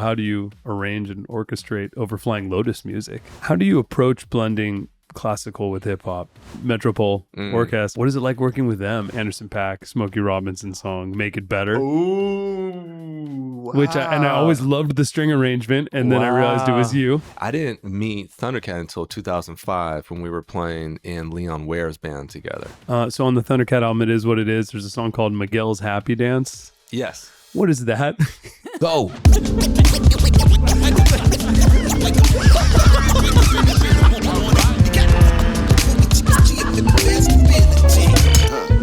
How do you arrange and orchestrate over Flying Lotus music? How do you approach blending classical with hip hop? Metropole Orkest. What is it like working with them? Anderson Paak Smokey Robinson song, Make It Better. Ooh, wow. I always loved the string arrangement, and then I realized it was you. I didn't meet Thundercat until 2005 when we were playing in Leon Ware's band together. So on the Thundercat album, It Is What It Is, there's a song called Miguel's Happy Dance. Yes. What is that? Go.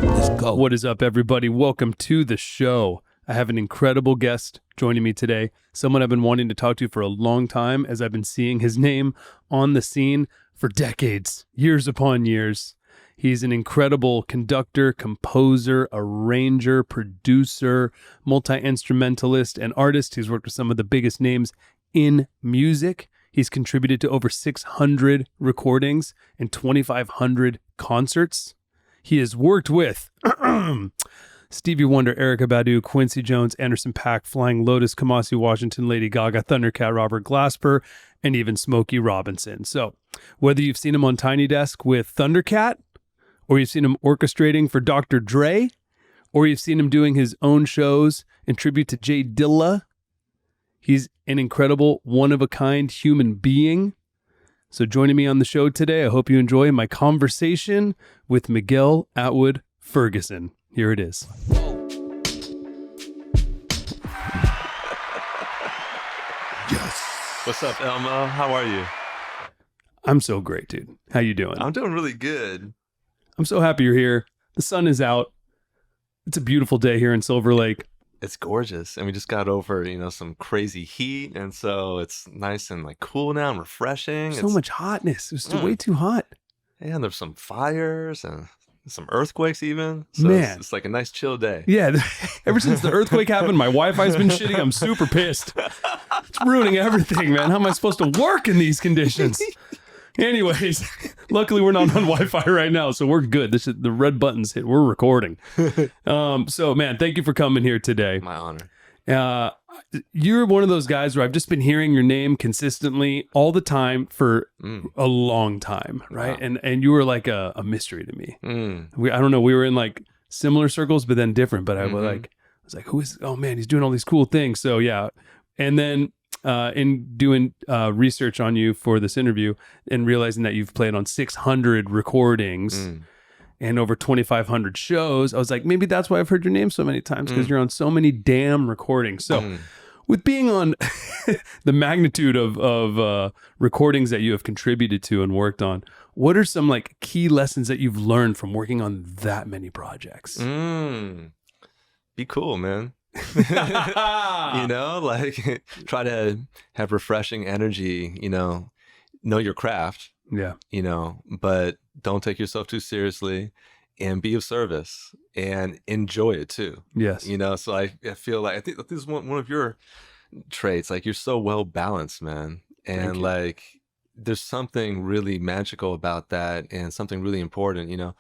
Let's go. What is up, everybody? Welcome to the show. I have an incredible guest joining me today, someone I've been wanting to talk to for a long time, as I've been seeing his name on the scene for decades, years upon years. He's an incredible conductor, composer, arranger, producer, multi-instrumentalist, and artist. He's worked with some of the biggest names in music. He's contributed to over 600 recordings and 2,500 concerts. He has worked with Stevie Wonder, Erykah Badu, Quincy Jones, Anderson Paak, Flying Lotus, Kamasi Washington, Lady Gaga, Thundercat, Robert Glasper, and even Smokey Robinson. So whether you've seen him on Tiny Desk with Thundercat, or you've seen him orchestrating for Dr. Dre, or you've seen him doing his own shows in tribute to Jay Dilla, he's an incredible, one-of-a-kind human being. So joining me on the show today, I hope you enjoy my conversation with Miguel Atwood Ferguson. Here it is. Yes. What's up, Elmo? How are you? I'm so great, dude. How you doing? I'm doing really good. I'm so happy you're here. The sun is out. It's a beautiful day here in Silver Lake. It's gorgeous. And we just got over, some crazy heat. And so it's nice and cool now and refreshing. So much hotness. It was way too hot. And there's some fires and some earthquakes even. So Man. It's like a nice chill day. Yeah. Ever since the earthquake happened, my Wi-Fi's been shitty. I'm super pissed. It's ruining everything, man. How am I supposed to work in these conditions? Anyways, luckily we're not on Wi-Fi right now, so we're good. The red button's hit. We're recording. So, man, thank you for coming here today. My honor. You're one of those guys where I've just been hearing your name consistently all the time for a long time, right? Wow. And you were like a mystery to me. I don't know. We were in similar circles, but then different. But I was like, who is? Oh man, he's doing all these cool things. So yeah, and then. In doing research on you for this interview and realizing that you've played on 600 recordings and over 2,500 shows, I was like, maybe that's why I've heard your name so many times, because you're on so many damn recordings. So with being on the magnitude of recordings that you have contributed to and worked on, what are some key lessons that you've learned from working on that many projects? Be cool, man. Try to have refreshing energy, know your craft, but don't take yourself too seriously and be of service and enjoy it too. Yes. So I feel like, I think this is one of your traits, you're so well balanced, man. And there's something really magical about that and something really important,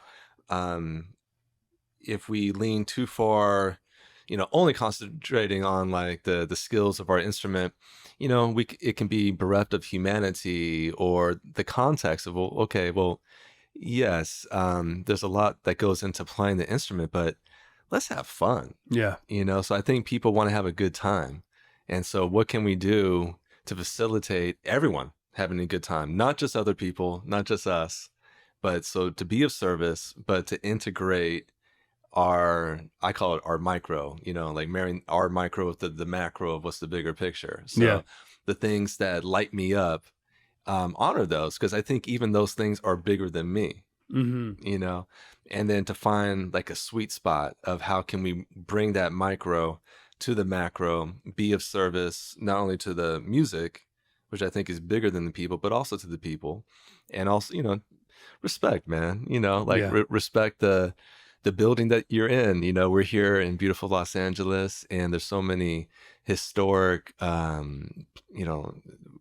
if we lean too far, only concentrating on the skills of our instrument, it can be bereft of humanity or the context of, yes, there's a lot that goes into playing the instrument, but let's have fun. Yeah. So I think people want to have a good time. And so what can we do to facilitate everyone having a good time? Not just other people, not just us, but so to be of service, but to integrate I call it our micro, marrying our micro with the macro of what's the bigger picture. So the things that light me up, honor those, because I think even those things are bigger than me, and then to find a sweet spot of how can we bring that micro to the macro, be of service, not only to the music, which I think is bigger than the people, but also to the people, and also, respect, man, respect the building that you're in. We're here in beautiful Los Angeles, and there's so many historic,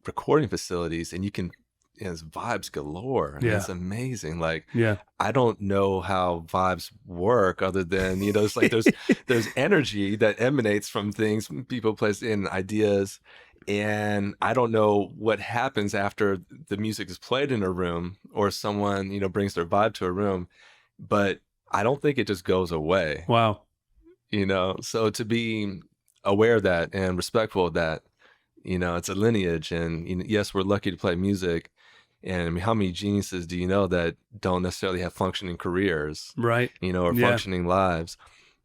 recording facilities, and you can it's vibes galore. Yeah. It's amazing. Yeah. I don't know how vibes work other than, it's there's energy that emanates from things, people, place in ideas, And I don't know what happens after the music is played in a room or someone, brings their vibe to a room, but I don't think it just goes away. Wow. So to be aware of that and respectful of that, it's a lineage. And yes, we're lucky to play music. And I mean, how many geniuses do you know that don't necessarily have functioning careers, right? Or functioning lives?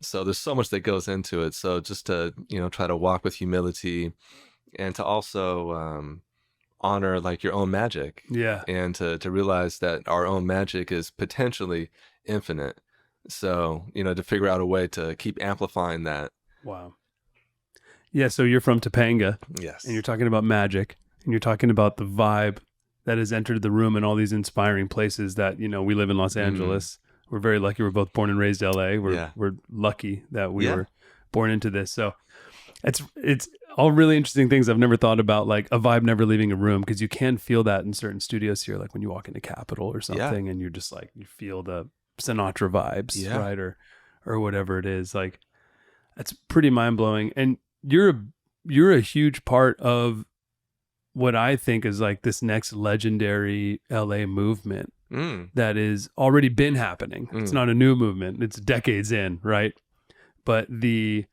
So there's so much that goes into it. So just to, try to walk with humility and to also honor like your own magic. Yeah. And to realize that our own magic is potentially infinite. So, to figure out a way to keep amplifying that. Wow. Yeah. So you're from Topanga. Yes. And you're talking about magic, and you're talking about the vibe that has entered the room in all these inspiring places that, we live in Los Angeles. We're very lucky. We're both born and raised LA. We're lucky that we were born into this. So it's all really interesting things I've never thought about, like a vibe never leaving a room, because you can feel that in certain studios here, like when you walk into Capitol or something, and you're just like, you feel the Sinatra vibes, right? Or whatever it is. Like, that's pretty mind blowing. And you're a huge part of what I think is like this next legendary LA movement that is already been happening. It's not a new movement. It's decades in, right? But the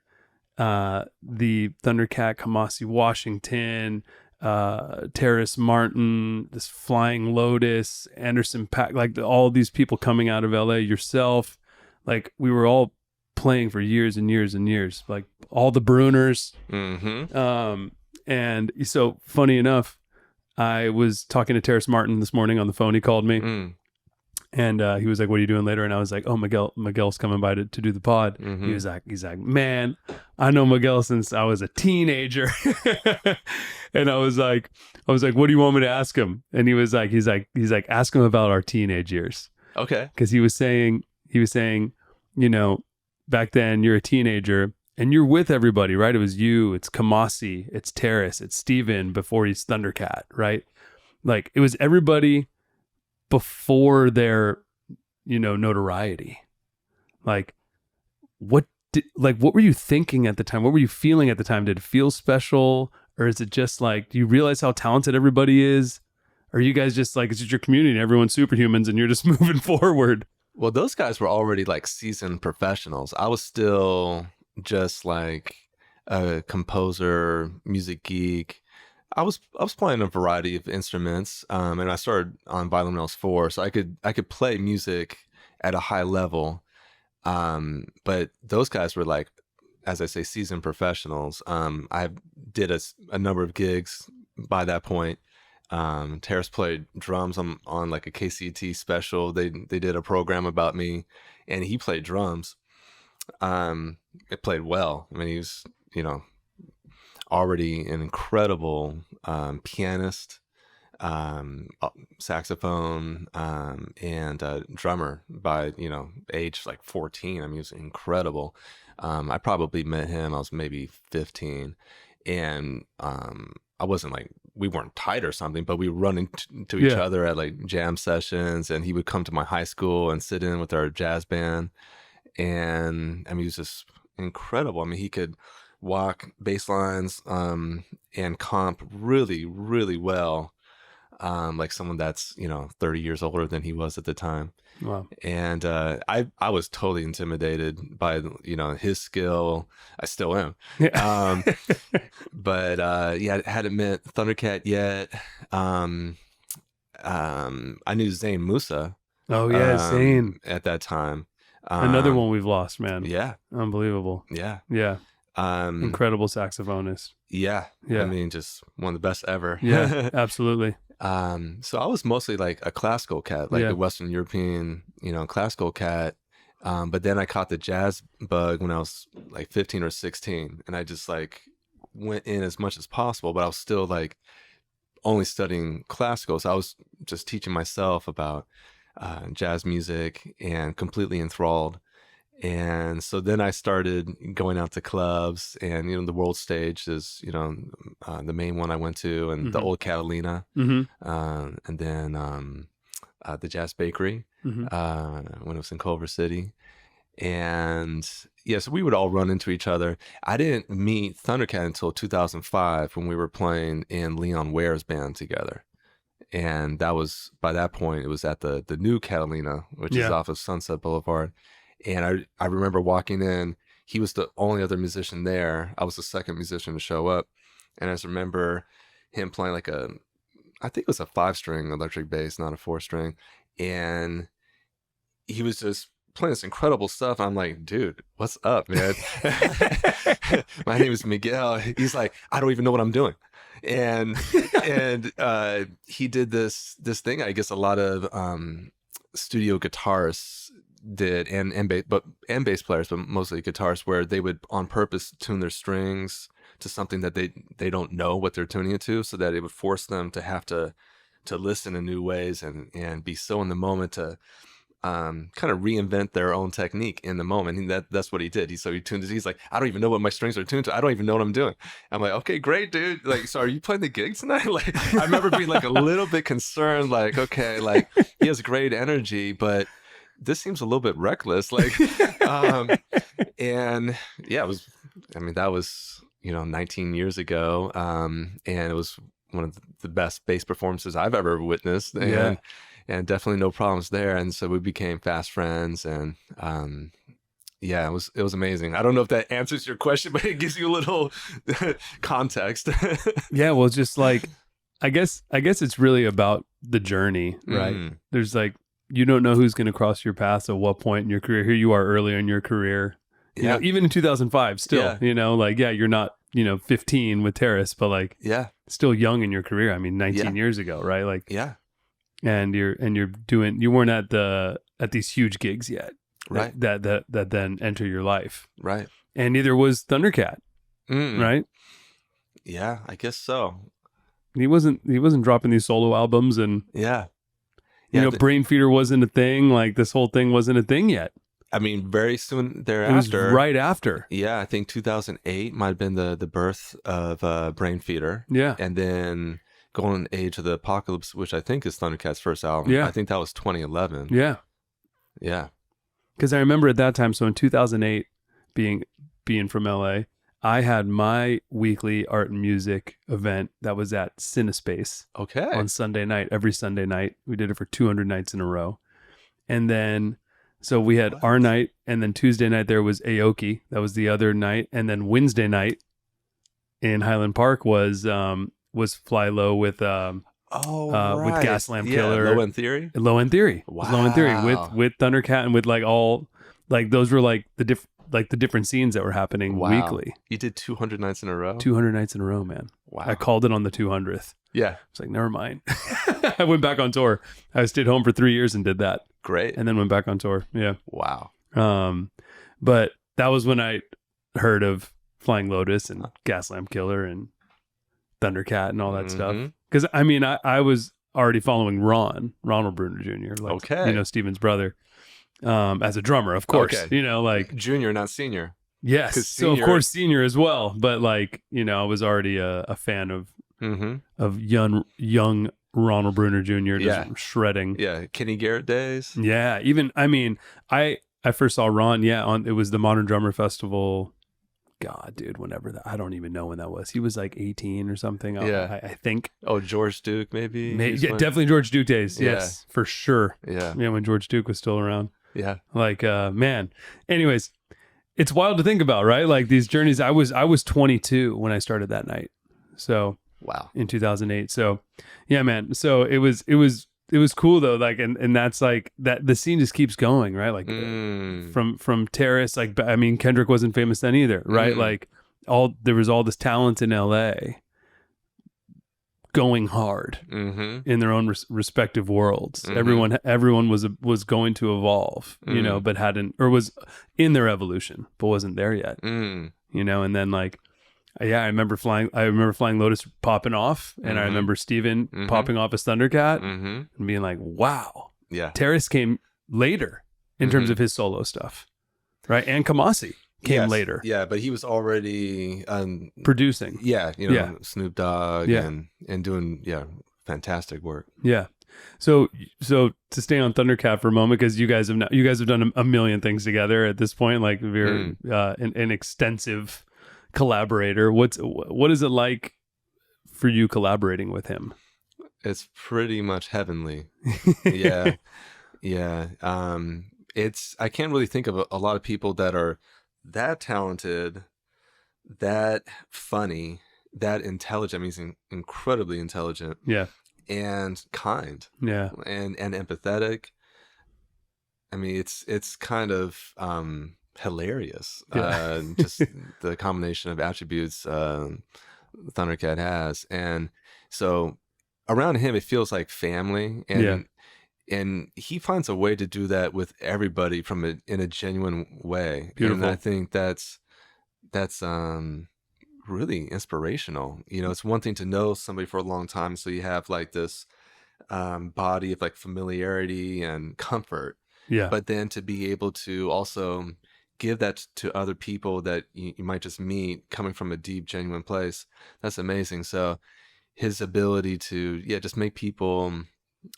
Thundercat, Kamasi Washington, Terrace Martin, this Flying Lotus, Anderson Paak, like all these people coming out of LA, yourself, like we were all playing for years and years and years, like all the Bruners. And so funny enough, I was talking to Terrace Martin this morning on the phone. He called me and he was like, "What are you doing later?" And I was like, "Oh, Miguel's coming by to do the pod." He's like, "Man, I know Miguel since I was a teenager." And I was like, "What do you want me to ask him?" And he's like, "Ask him about our teenage years." Okay. Because he was saying, back then you're a teenager and you're with everybody, right? It was you, it's Kamasi, it's Terrace, it's Steven before he's Thundercat, right? Like it was everybody before their, notoriety. Like what were you thinking at the time? What were you feeling at the time? Did it feel special? Or is it just like, do you realize how talented everybody is? Or are you guys just like, it's just your community and everyone's superhumans and you're just moving forward? Well, those guys were already like seasoned professionals. I was still just like a composer, music geek. I was playing a variety of instruments, and I started on violin when I was 4, so I could play music at a high level. But those guys were like, as I say, seasoned professionals. I did a number of gigs by that point. Terrace played drums on like a KCT special. They did a program about me, and he played drums. It played well. I mean, he was, already an incredible pianist, saxophone, and drummer by, age like 14. I mean, he was incredible. I probably met him, I was maybe 15, and I wasn't like, we weren't tight or something, but we were running to each other at like jam sessions, and he would come to my high school and sit in with our jazz band. And I mean, he was just incredible. I mean, he could walk bass lines and comp really, really well, like someone that's 30 years older than he was at the time. Wow. And I was totally intimidated by his skill. I still am. But I hadn't met Thundercat yet. I knew Zayn Musa. Oh yeah, Zayn at that time. Another one we've lost, man. Yeah. Unbelievable. Yeah. Yeah. Incredible saxophonist. Yeah. Yeah. I mean, just one of the best ever. Yeah, absolutely. So I was mostly like a classical cat, like a Western European, classical cat. But then I caught the jazz bug when I was like 15 or 16, and I just like went in as much as possible, but I was still like only studying classical. So I was just teaching myself about jazz music and completely enthralled. And so then I started going out to clubs, and the world stage is the main one I went to, and the old Catalina, and then the Jazz Bakery when it was in Culver City. And yeah, so we would all run into each other. I didn't meet Thundercat until 2005 when we were playing in Leon Ware's band together. And that was, by that point, it was at the new Catalina, which is off of Sunset Boulevard. And I remember walking in. He was the only other musician there. I was the second musician to show up. And I just remember him playing like I think it was a 5-string electric bass, not a 4-string. And he was just playing this incredible stuff. I'm like, dude, what's up, man? My name is Miguel. He's like, I don't even know what I'm doing. And he did this thing, I guess a lot of studio guitarists did, and bass players, but mostly guitarists, where they would on purpose tune their strings to something that they don't know what they're tuning it to, so that it would force them to have to listen in new ways and be so in the moment to kind of reinvent their own technique in the moment. And that's what he did. He tuned it. He's like, I don't even know what my strings are tuned to. I don't even know what I'm doing. I'm like, okay, great, dude. Like, so are you playing the gig tonight? Like, I remember being like a little bit concerned, like, okay, like he has great energy, but this seems a little bit reckless. Like, and yeah, that was, 19 years ago. And it was one of the best bass performances I've ever witnessed. And definitely no problems there. And so we became fast friends, and it was amazing. I don't know if that answers your question, but it gives you a little context. Yeah, well, just like I guess it's really about the journey, right? There's like, you don't know who's going to cross your path at what point in your career. Here you are earlier in your career, you know, even in 2005 still, you're not 15 with Terrace, but like still young in your career. I mean, 19 years ago, right? Like and you weren't at these huge gigs yet, right? That then enter your life, right? And neither was Thundercat, right? Yeah, I guess so. He wasn't dropping these solo albums, and Brain Feeder wasn't a thing. Like, this whole thing wasn't a thing yet. I mean, very soon thereafter. It was right after. Yeah, I think 2008 might have been the birth of Brain Feeder. Yeah, and then Golden Age of the Apocalypse, which I think is Thundercat's first album. Yeah. I think that was 2011. Yeah. Yeah. Because I remember at that time, so in 2008, being from LA, I had my weekly art and music event that was at CINESPACE. Okay. On Sunday night, every Sunday night. We did it for 200 nights in a row. And then, so we had our night, and then Tuesday night there was Aoki. That was the other night. And then Wednesday night in Highland Park was Fly Low with with Gas Lamp Killer, Low End Theory. Wow. Low End Theory with Thundercat, and with like all, like, those were like the different scenes that were happening weekly. You did 200 nights in a row. 200 nights in a row, man. Wow. I called it on the 200th. Yeah. It's like, never mind. I went back on tour. I stayed home for 3 years and did that. Great. And then went back on tour. Yeah. Wow. But that was when I heard of Flying Lotus and Gas Lamp Killer and Thundercat and all that stuff. Because I mean, I was already following Ronald Bruner Jr., like, Steven's brother, as a drummer, of course. Okay. Like junior, not senior. Yes, so of course senior as well. But like, I was already a fan of young Ronald Bruner Jr. just shredding. Yeah, Kenny Garrett days. Yeah, even I first saw Ron. It was the Modern Drummer Festival. God, dude, whenever I don't even know when that was. He was like 18 or something. I think. Oh, George Duke, maybe. Definitely George Duke days. Yeah. Yes, for sure. Yeah, when George Duke was still around. Yeah, like man. Anyways, it's wild to think about, right? Like these journeys. I was 22 when I started that night. So wow, in 2008. So yeah, man. So it was cool though, like, and that's like that the scene just keeps going, right? Like from Terrace, like, I mean, Kendrick wasn't famous then either, right? Like there was all this talent in LA going hard in their own respective worlds. Everyone was going to evolve, but hadn't, or was in their evolution, but wasn't there yet. And then like, yeah, I remember Flying Lotus popping off, and I remember Steven popping off as Thundercat and being like, wow. Yeah. Terrace came later in terms of his solo stuff, right? And Kamasi came later. Yeah, but he was already producing. Yeah, Snoop Dogg and doing fantastic work. Yeah. So to stay on Thundercat for a moment, because you guys have done a million things together at this point. Like you're an extensive collaborator. What is it like for you collaborating with him? It's pretty much heavenly. Yeah. Yeah. I can't really think of a lot of people that are that talented, that funny, that intelligent. I mean, he's incredibly intelligent. Yeah. And kind. Yeah. And empathetic. I mean, it's kind of hilarious. Yeah. Just the combination of attributes Thundercat has. And so around him, it feels like family. And he finds a way to do that with everybody in a genuine way. Beautiful. And I think that's really inspirational. You know, it's one thing to know somebody for a long time, so you have like this body of like familiarity and comfort. Yeah. But then to be able to also give that to other people that you might just meet coming from a deep, genuine place, that's amazing. So his ability to just make people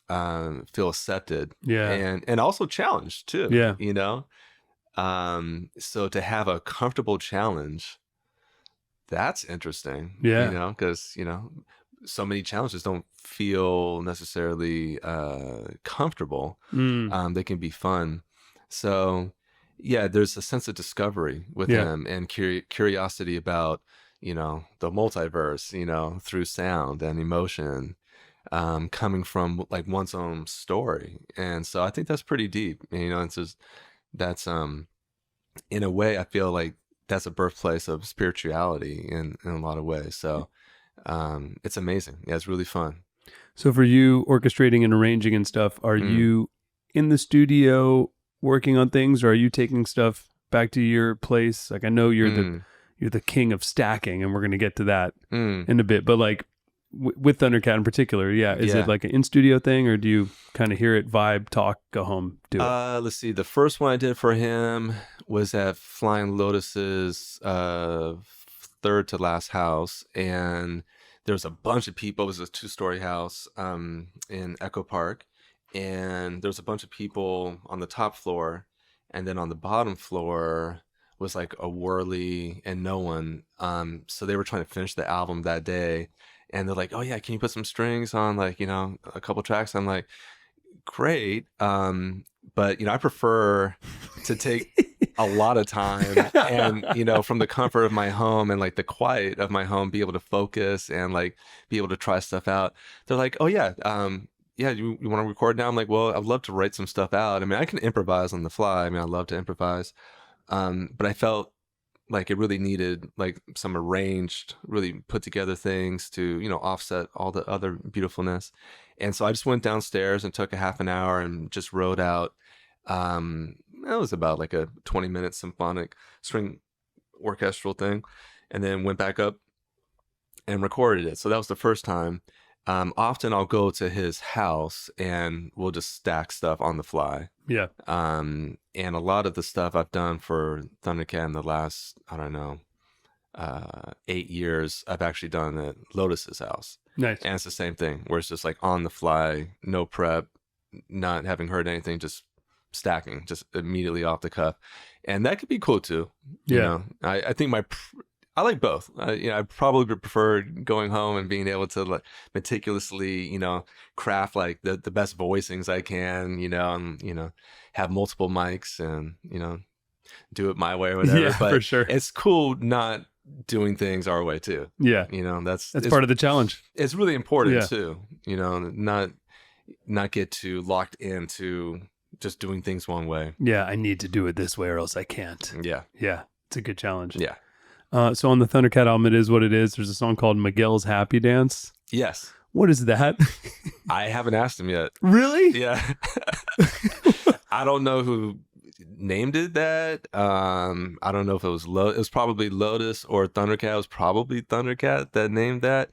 feel accepted, and also challenged too. Yeah. You know, so to have a comfortable challenge, that's interesting. Yeah. You know, because so many challenges don't feel necessarily comfortable. They can be fun. So there's a sense of discovery with him and curiosity about the multiverse, through sound and emotion, coming from like one's own story. And so I think that's pretty deep. It's just, that's in a way I feel like that's a birthplace of spirituality in a lot of ways. So it's amazing. Yeah, it's really fun. So for you, orchestrating and arranging and stuff, are you in the studio working on things, or are you taking stuff back to your place? Like, I know you're the king of stacking, and we're going to get to that in a bit, but like with Thundercat in particular, is it like an in-studio thing, or do you kind of hear it, vibe, talk, go home, do it? Let's see. The first one I did for him was at Flying Lotus's third to last house, and there was a bunch of people. It was a 2-story house in Echo Park, and there was a bunch of people on the top floor, and then on the bottom floor was like a whirly and no one. So they were trying to finish the album that day, and they're like, "Oh yeah, can you put some strings on like a couple tracks?" I'm like, "Great," but I prefer to take a lot of time and from the comfort of my home and like the quiet of my home, be able to focus and like be able to try stuff out. They're like, "Oh yeah, you want to record now?" I'm like, "Well, I'd love to write some stuff out. I mean, I can improvise on the fly. I mean, I love to improvise, but I felt like it really needed like some arranged, really put together things to offset all the other beautifulness." And so I just went downstairs and took a half an hour and just wrote out. It was about like a 20-minute symphonic string orchestral thing, and then went back up and recorded it. So that was the first time. Often I'll go to his house and we'll just stack stuff on the fly. Yeah. And a lot of the stuff I've done for Thundercat in the last, 8 years, I've actually done at Lotus's house. Nice. And it's the same thing, where it's just like on the fly, no prep, not having heard anything, just stacking, just immediately off the cuff. And that could be cool too. I think I like both. I probably prefer going home and being able to like meticulously, craft like the best voicings I can, and, have multiple mics and, do it my way or whatever. Yeah, but for sure. It's cool not doing things our way too. Yeah. That's part of the challenge. It's really important too, not get too locked into just doing things one way. Yeah. I need to do it this way or else I can't. Yeah. Yeah. It's a good challenge. Yeah. So on the Thundercat album, It Is What It Is, there's a song called Miguel's Happy Dance. Yes. What is that? I haven't asked him yet. Really? Yeah. I don't know who named it that. I don't know if it was it was probably Lotus or Thundercat. It was probably Thundercat that named that.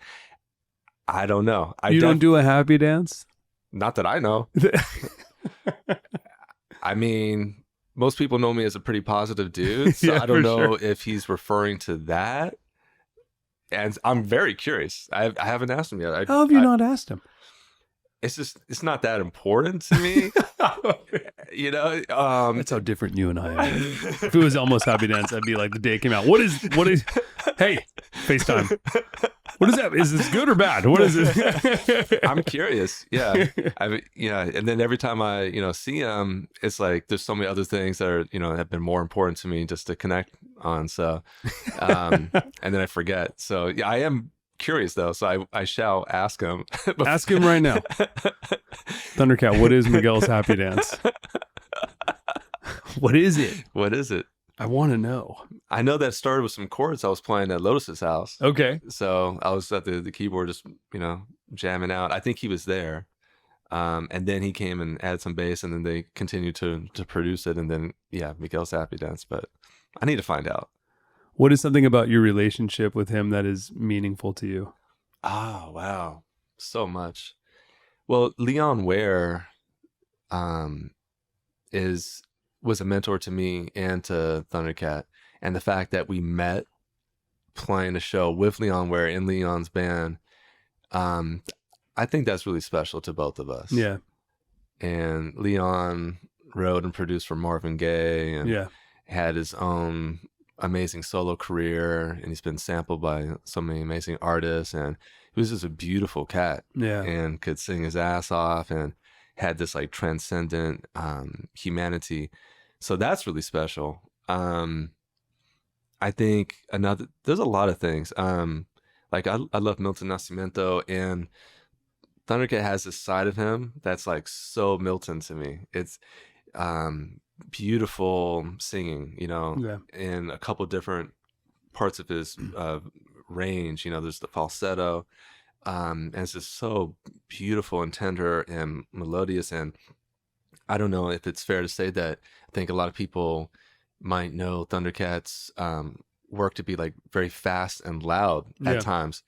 I don't know. You don't do a happy dance? Not that I know. I mean, most people know me as a pretty positive dude, so I don't know if he's referring to that. And I'm very curious. I haven't asked him yet. How have you not asked him? it's not that important to me. You know, That's how different you and I are. If it was Elmo's Happy Dance, I'd be like, the day it came out. What is, hey, FaceTime. What is that? Is this good or bad? What is it? I'm curious. Yeah. And then every time I, see him, it's like, there's so many other things that are, have been more important to me just to connect on. So, and then I forget. So yeah, I am curious though. So I shall ask him. Ask him right now. Thundercat, what is Miguel's Happy Dance? What is it? What is it? I want to know. I know that started with some chords I was playing at Lotus's house. Okay. So I was at the keyboard just, jamming out. I think he was there. And then he came and added some bass, and then they continued to produce it. And then, yeah, Miguel's Happy Dance. But I need to find out. What is something about your relationship with him that is meaningful to you? Oh, wow. So much. Well, Leon Ware was a mentor to me and to Thundercat. And the fact that we met playing a show with Leon Ware in Leon's band, I think that's really special to both of us. Yeah. And Leon wrote and produced for Marvin Gaye and had his own amazing solo career, and he's been sampled by so many amazing artists, and he was just a beautiful cat. Yeah. And could sing his ass off and had this like transcendent humanity. So that's really special. I think there's a lot of things. Like I love Milton Nascimento, and Thundercat has this side of him that's like so Milton to me. It's beautiful singing, in a couple different parts of his range. There's the falsetto, and it's just so beautiful and tender and melodious. And I don't know if it's fair to say that I think a lot of people might know Thundercat's work to be like very fast and loud at times,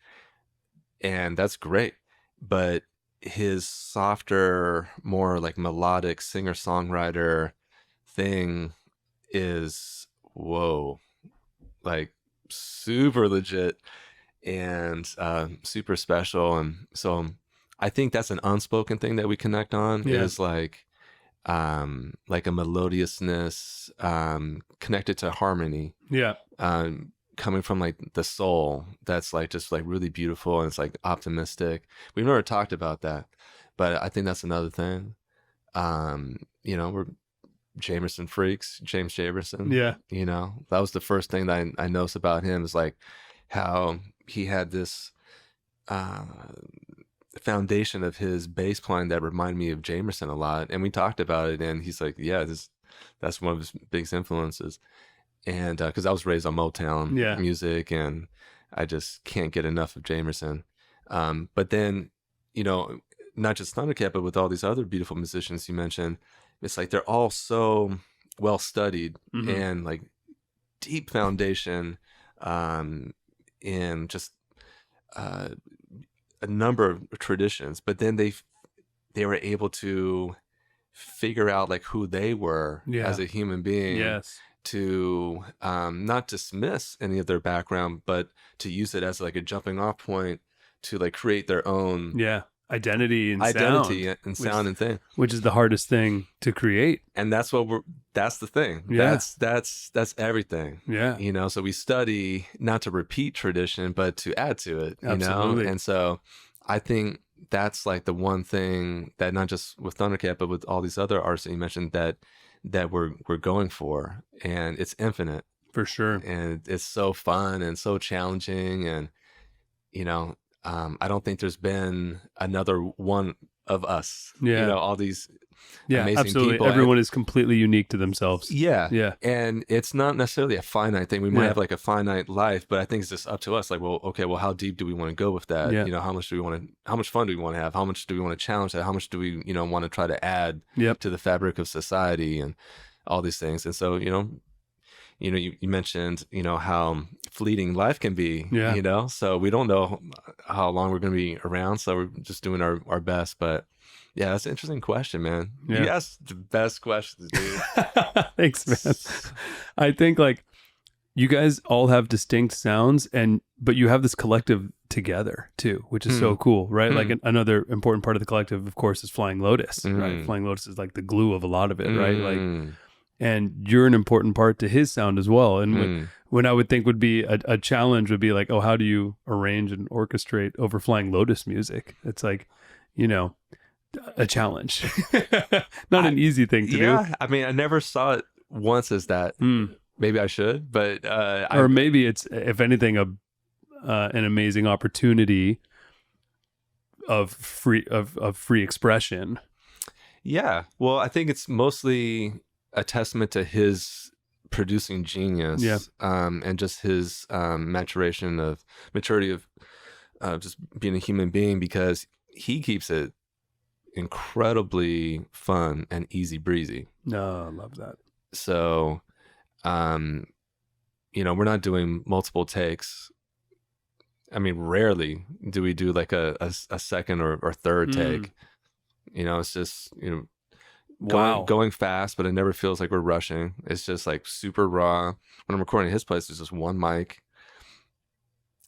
and that's great. But his softer, more like melodic singer-songwriter thing is, whoa, like super legit and super special. And so I think that's an unspoken thing that we connect on, is like a melodiousness connected to harmony. Yeah. Coming from like the soul, that's like just like really beautiful, and it's like optimistic. We've never talked about that, but I think that's another thing. We're Jamerson freaks, James Jamerson. Yeah. That was the first thing that I noticed about him, is like how he had this foundation of his bass playing that reminded me of Jamerson a lot. And we talked about it, and he's like, yeah, that's one of his biggest influences. And because I was raised on Motown music, and I just can't get enough of Jamerson. But then, not just Thundercat, but with all these other beautiful musicians you mentioned, it's like they're all so well studied, and like deep foundation in just a number of traditions. But then they were able to figure out like who they were as a human being. Yes. To not dismiss any of their background, but to use it as like a jumping off point to like create their own identity and sound and thing, which is the hardest thing to create. And that's that's the thing. That's everything. Yeah. So we study not to repeat tradition, but to add to it. Absolutely. And so I think that's like the one thing that not just with Thundercat, but with all these other artists that you mentioned that we're going for, and it's infinite for sure, and it's so fun and so challenging. And I don't think there's been another one of us. All these amazing absolutely people. Everyone is completely unique to themselves. And it's not necessarily a finite thing. We might have like a finite life, but I think it's just up to us. Like, well, okay, well, how deep do we want to go with that? How much fun do we want to have? How much do we want to challenge that? How much do we want to try to add to the fabric of society and all these things? And so you mentioned how fleeting life can be. So we don't know how long we're going to be around, so we're just doing our best. But yeah, that's an interesting question, man. You asked the best questions, dude. Thanks, man. I think like you guys all have distinct sounds, but you have this collective together too, which is so cool, right? Like another important part of the collective, of course, is Flying Lotus, right? Flying Lotus is like the glue of a lot of it, right? Like, and you're an important part to his sound as well. And when I would think would be a challenge would be like, oh, how do you arrange and orchestrate over Flying Lotus music? It's like, you know, a challenge, not an easy thing to do. Yeah, I mean, I never saw it once as that. Maybe I should, but or maybe it's, if anything, an amazing opportunity of free expression. Yeah, well, I think it's mostly a testament to his producing genius, and just his maturity of just being a human being, because he keeps it incredibly fun and easy breezy. No, I love that. So, you know, we're not doing multiple takes. I mean, rarely do we do like a second or third take. You know, it's just, you know, going fast, but it never feels like we're rushing. It's just like super raw. When I'm recording at his place, there's just one mic.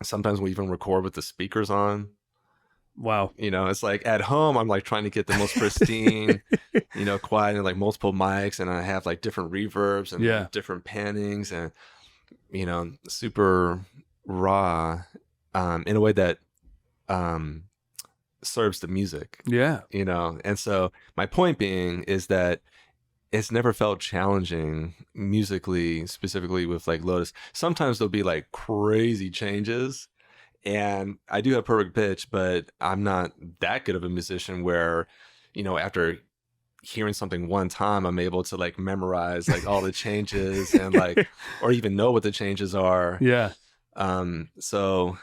Sometimes we even record with the speakers on. Wow. You know, it's like at home, I'm like trying to get the most pristine, you know, quiet, and like multiple mics, and I have like different reverbs and different pannings, and, you know, super raw, in a way that serves the music. Yeah. You know, and so my point being is that it's never felt challenging musically, specifically with like Lotus. Sometimes there'll be like crazy changes. And I do have perfect pitch, but I'm not that good of a musician where, you know, after hearing something one time, I'm able to like memorize like all the changes and like, or even know what the changes are. Yeah. So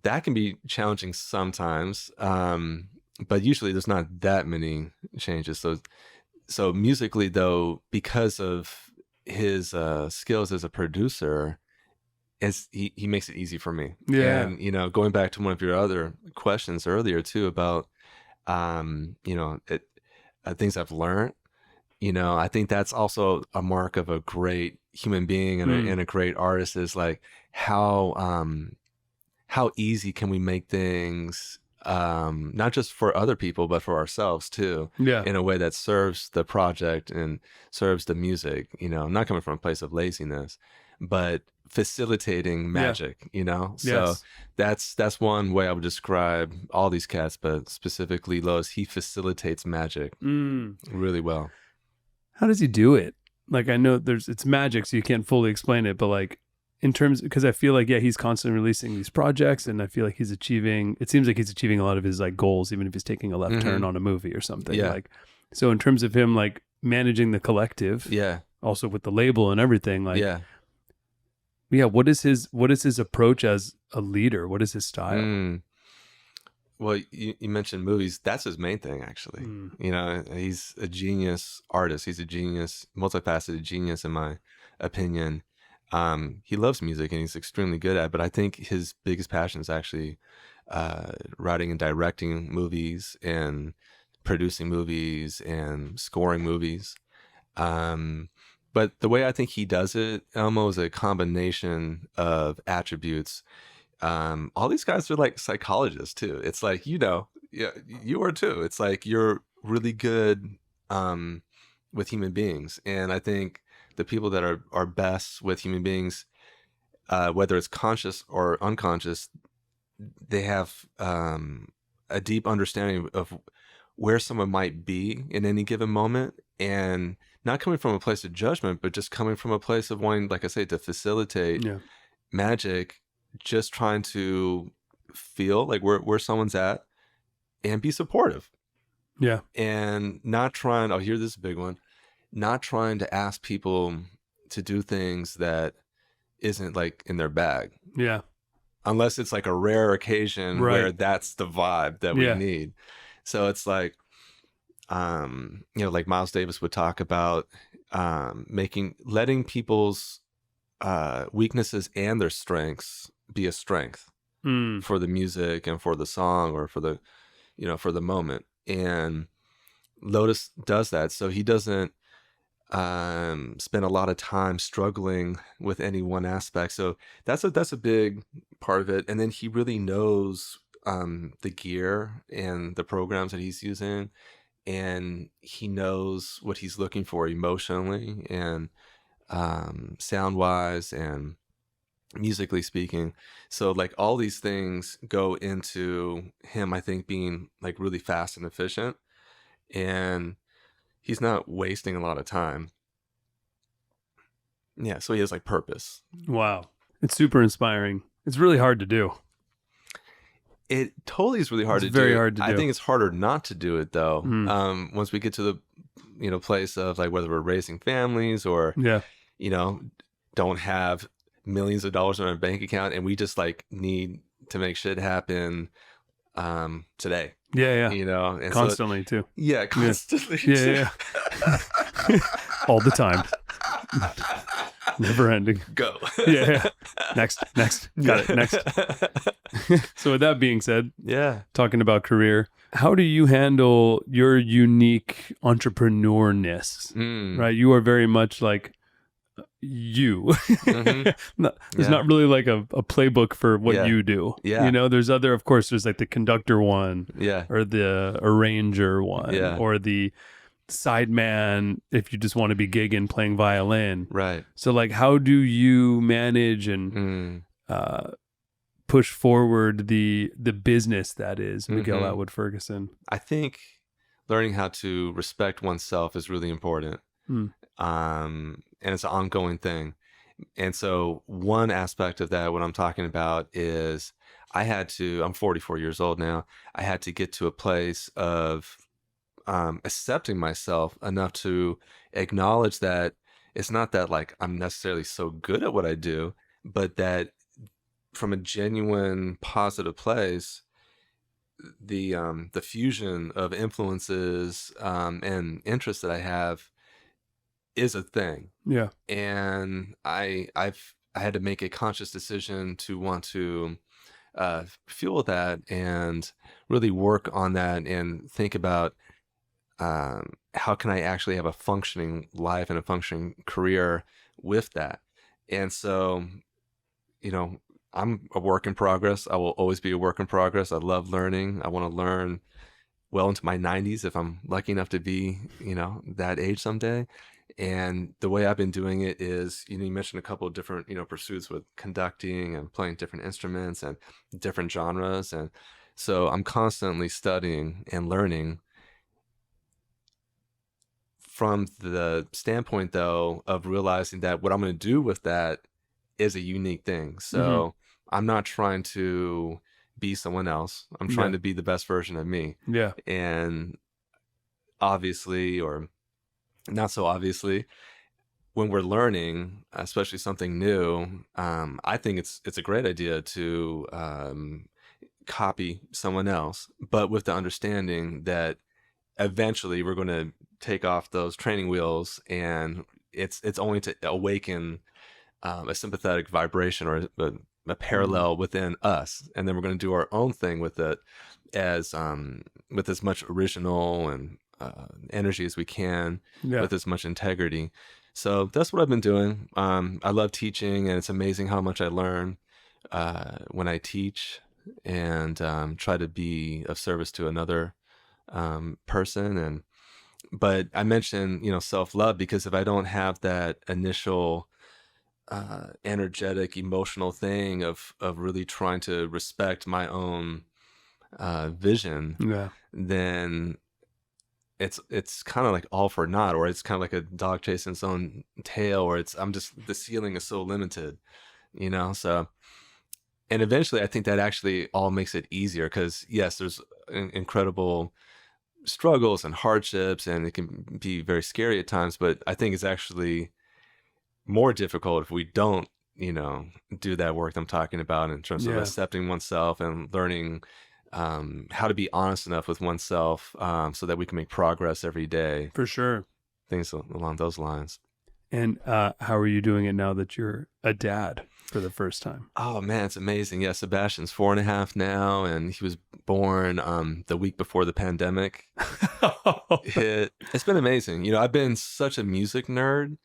that can be challenging sometimes. But usually there's not that many changes. So musically though, because of his skills as a producer, he makes it easy for me. Yeah. And, you know, going back to one of your other questions earlier too about, you know, things I've learned, you know, I think that's also a mark of a great human being and a great artist, is like how easy can we make things, not just for other people, but for ourselves too, in a way that serves the project and serves the music, you know, not coming from a place of laziness, but facilitating magic, you know? So that's one way I would describe all these cats, but specifically Lotus. He facilitates magic really well. How does he do it? Like, I know it's magic, so you can't fully explain it, but like in terms, because I feel like, he's constantly releasing these projects, and I feel like it seems like he's achieving a lot of his like goals, even if he's taking a left turn on a movie or something. Like, so in terms of him like managing the collective, also with the label and everything, like, what is his approach as a leader? What is his style? Well, you mentioned movies. That's his main thing, actually. You know, he's a genius artist. He's a genius, multifaceted genius, in my opinion. He loves music and he's extremely good at it, but I think his biggest passion is actually writing and directing movies and producing movies and scoring movies. But the way I think he does it, Elmo, is a combination of attributes. All these guys are like psychologists too. It's like, you know, you are too. It's like you're really good with human beings. And I think the people that are best with human beings, whether it's conscious or unconscious, they have a deep understanding of where someone might be in any given moment, and not coming from a place of judgment, but just coming from a place of wanting, like I say, to facilitate magic, just trying to feel like where someone's at and be supportive. Yeah. And not trying, this is a big one, not trying to ask people to do things that isn't like in their bag. Yeah. Unless it's like a rare occasion where that's the vibe that we need. So it's like, you know, like Miles Davis would talk about letting people's weaknesses and their strengths be a strength for the music and for the song, or for the, you know, for the moment. And Lotus does that. So he doesn't spend a lot of time struggling with any one aspect. So that's a big part of it. And then he really knows the gear and the programs that he's using, and he knows what he's looking for emotionally and sound wise and musically speaking. So like all these things go into him, I think, being like really fast and efficient, and he's not wasting a lot of time. Yeah, so he has like purpose. Wow. It's super inspiring. It's really hard to do. It totally is really hard to do. It's very hard to do. I think it's harder not to do it though. Once we get to the place of like whether we're raising families or don't have millions of dollars in our bank account, and we just like need to make shit happen today. Yeah. And constantly too. Yeah, constantly. Yeah. All the time. Never ending. Go. Yeah. Next. Got it. Next. So with that being said, talking about career, how do you handle your unique entrepreneurness? Right? You are very much like you. There's not really like a playbook for what you do. There's there's like the conductor one, or the arranger one, or the sideman if you just want to be gigging playing violin. Right. So like how do you manage and push forward the business that is Miguel Atwood Ferguson? I think learning how to respect oneself is really important. And it's an ongoing thing. And so one aspect of that, what I'm talking about is I'm 44 years old now. I had to get to a place of accepting myself enough to acknowledge that it's not that like I'm necessarily so good at what I do, but that from a genuine positive place, the fusion of influences and interests that I have is a thing. Yeah. And I had to make a conscious decision to want to fuel that and really work on that and think about how can I actually have a functioning life and a functioning career with that. And so, I'm a work in progress. I will always be a work in progress. I love learning. I want to learn well into my 90s if I'm lucky enough to be, that age someday. And the way I've been doing it is, you mentioned a couple of different, pursuits with conducting and playing different instruments and different genres. And so I'm constantly studying and learning from the standpoint, though, of realizing that what I'm going to do with that is a unique thing. So I'm not trying to be someone else. I'm trying to be the best version of me. Yeah. And obviously, or not so obviously, when we're learning, especially something new, I think it's a great idea to copy someone else, but with the understanding that eventually we're going to take off those training wheels, and it's only to awaken a sympathetic vibration or a parallel within us, and then we're going to do our own thing with it as with as much original and energy as we can, with as much integrity. So that's what I've been doing. I love teaching, and it's amazing how much I learn when I teach and try to be of service to another person. But I mentioned, self-love, because if I don't have that initial energetic, emotional thing of really trying to respect my own vision, then it's kind of like all for naught, or it's kind of like a dog chasing its own tail, or the ceiling is so limited, so. And eventually I think that actually all makes it easier, because yes, there's incredible struggles and hardships, and it can be very scary at times, but I think it's actually more difficult if we don't, do that work I'm talking about in terms of accepting oneself and learning how to be honest enough with oneself so that we can make progress every day. For sure. Things along those lines. And how are you doing it now that you're a dad for the first time? Oh, man, it's amazing. Yeah, Sebastian's 4.5 now, and he was born the week before the pandemic. It's been amazing. You know, I've been such a music nerd.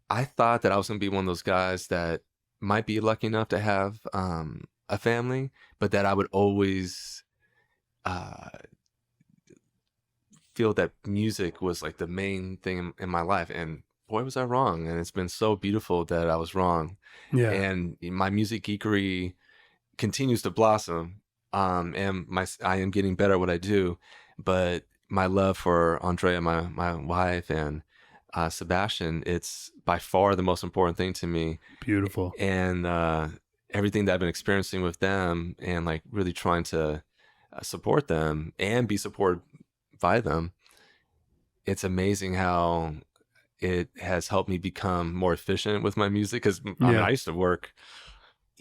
I thought that I was going to be one of those guys that might be lucky enough to have a family, but that I would always feel that music was like the main thing in my life. And boy, was I wrong. And it's been so beautiful that I was wrong. Yeah. And my music geekery continues to blossom. And I am getting better at what I do, but my love for Andrea, my wife, and Sebastian, it's by far the most important thing to me. Beautiful. And everything that I've been experiencing with them, and like really trying to support them and be supported by them, it's amazing how it has helped me become more efficient with my music. Because I mean, I used to work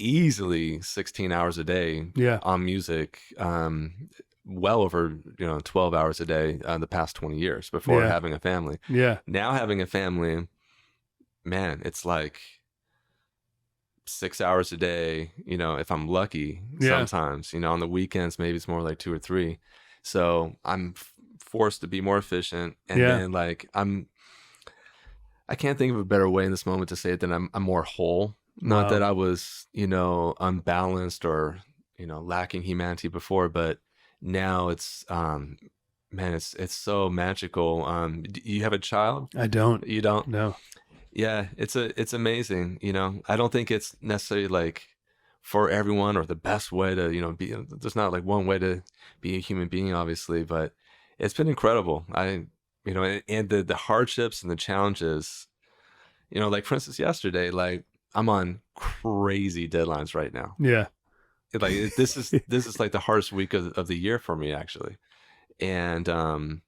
easily 16 hours a day on music, well over 12 hours a day the past 20 years before having a family. Now having a family, man, it's like 6 hours a day, if I'm lucky. Sometimes on the weekends maybe it's more like 2 or 3. So I'm forced to be more efficient, and then like I can't think of a better way in this moment to say it than I'm more whole. Not that I was, unbalanced or, lacking humanity before, but now it's, man, it's so magical. Do you have a child? I don't. You don't? No. Yeah, it's amazing. I don't think it's necessarily like for everyone or the best way to, be. There's not like one way to be a human being, obviously, but it's been incredible. And the hardships and the challenges, like for instance, yesterday, like, I'm on crazy deadlines right now. Yeah. Like this is like the hardest week of the year for me, actually. And I'm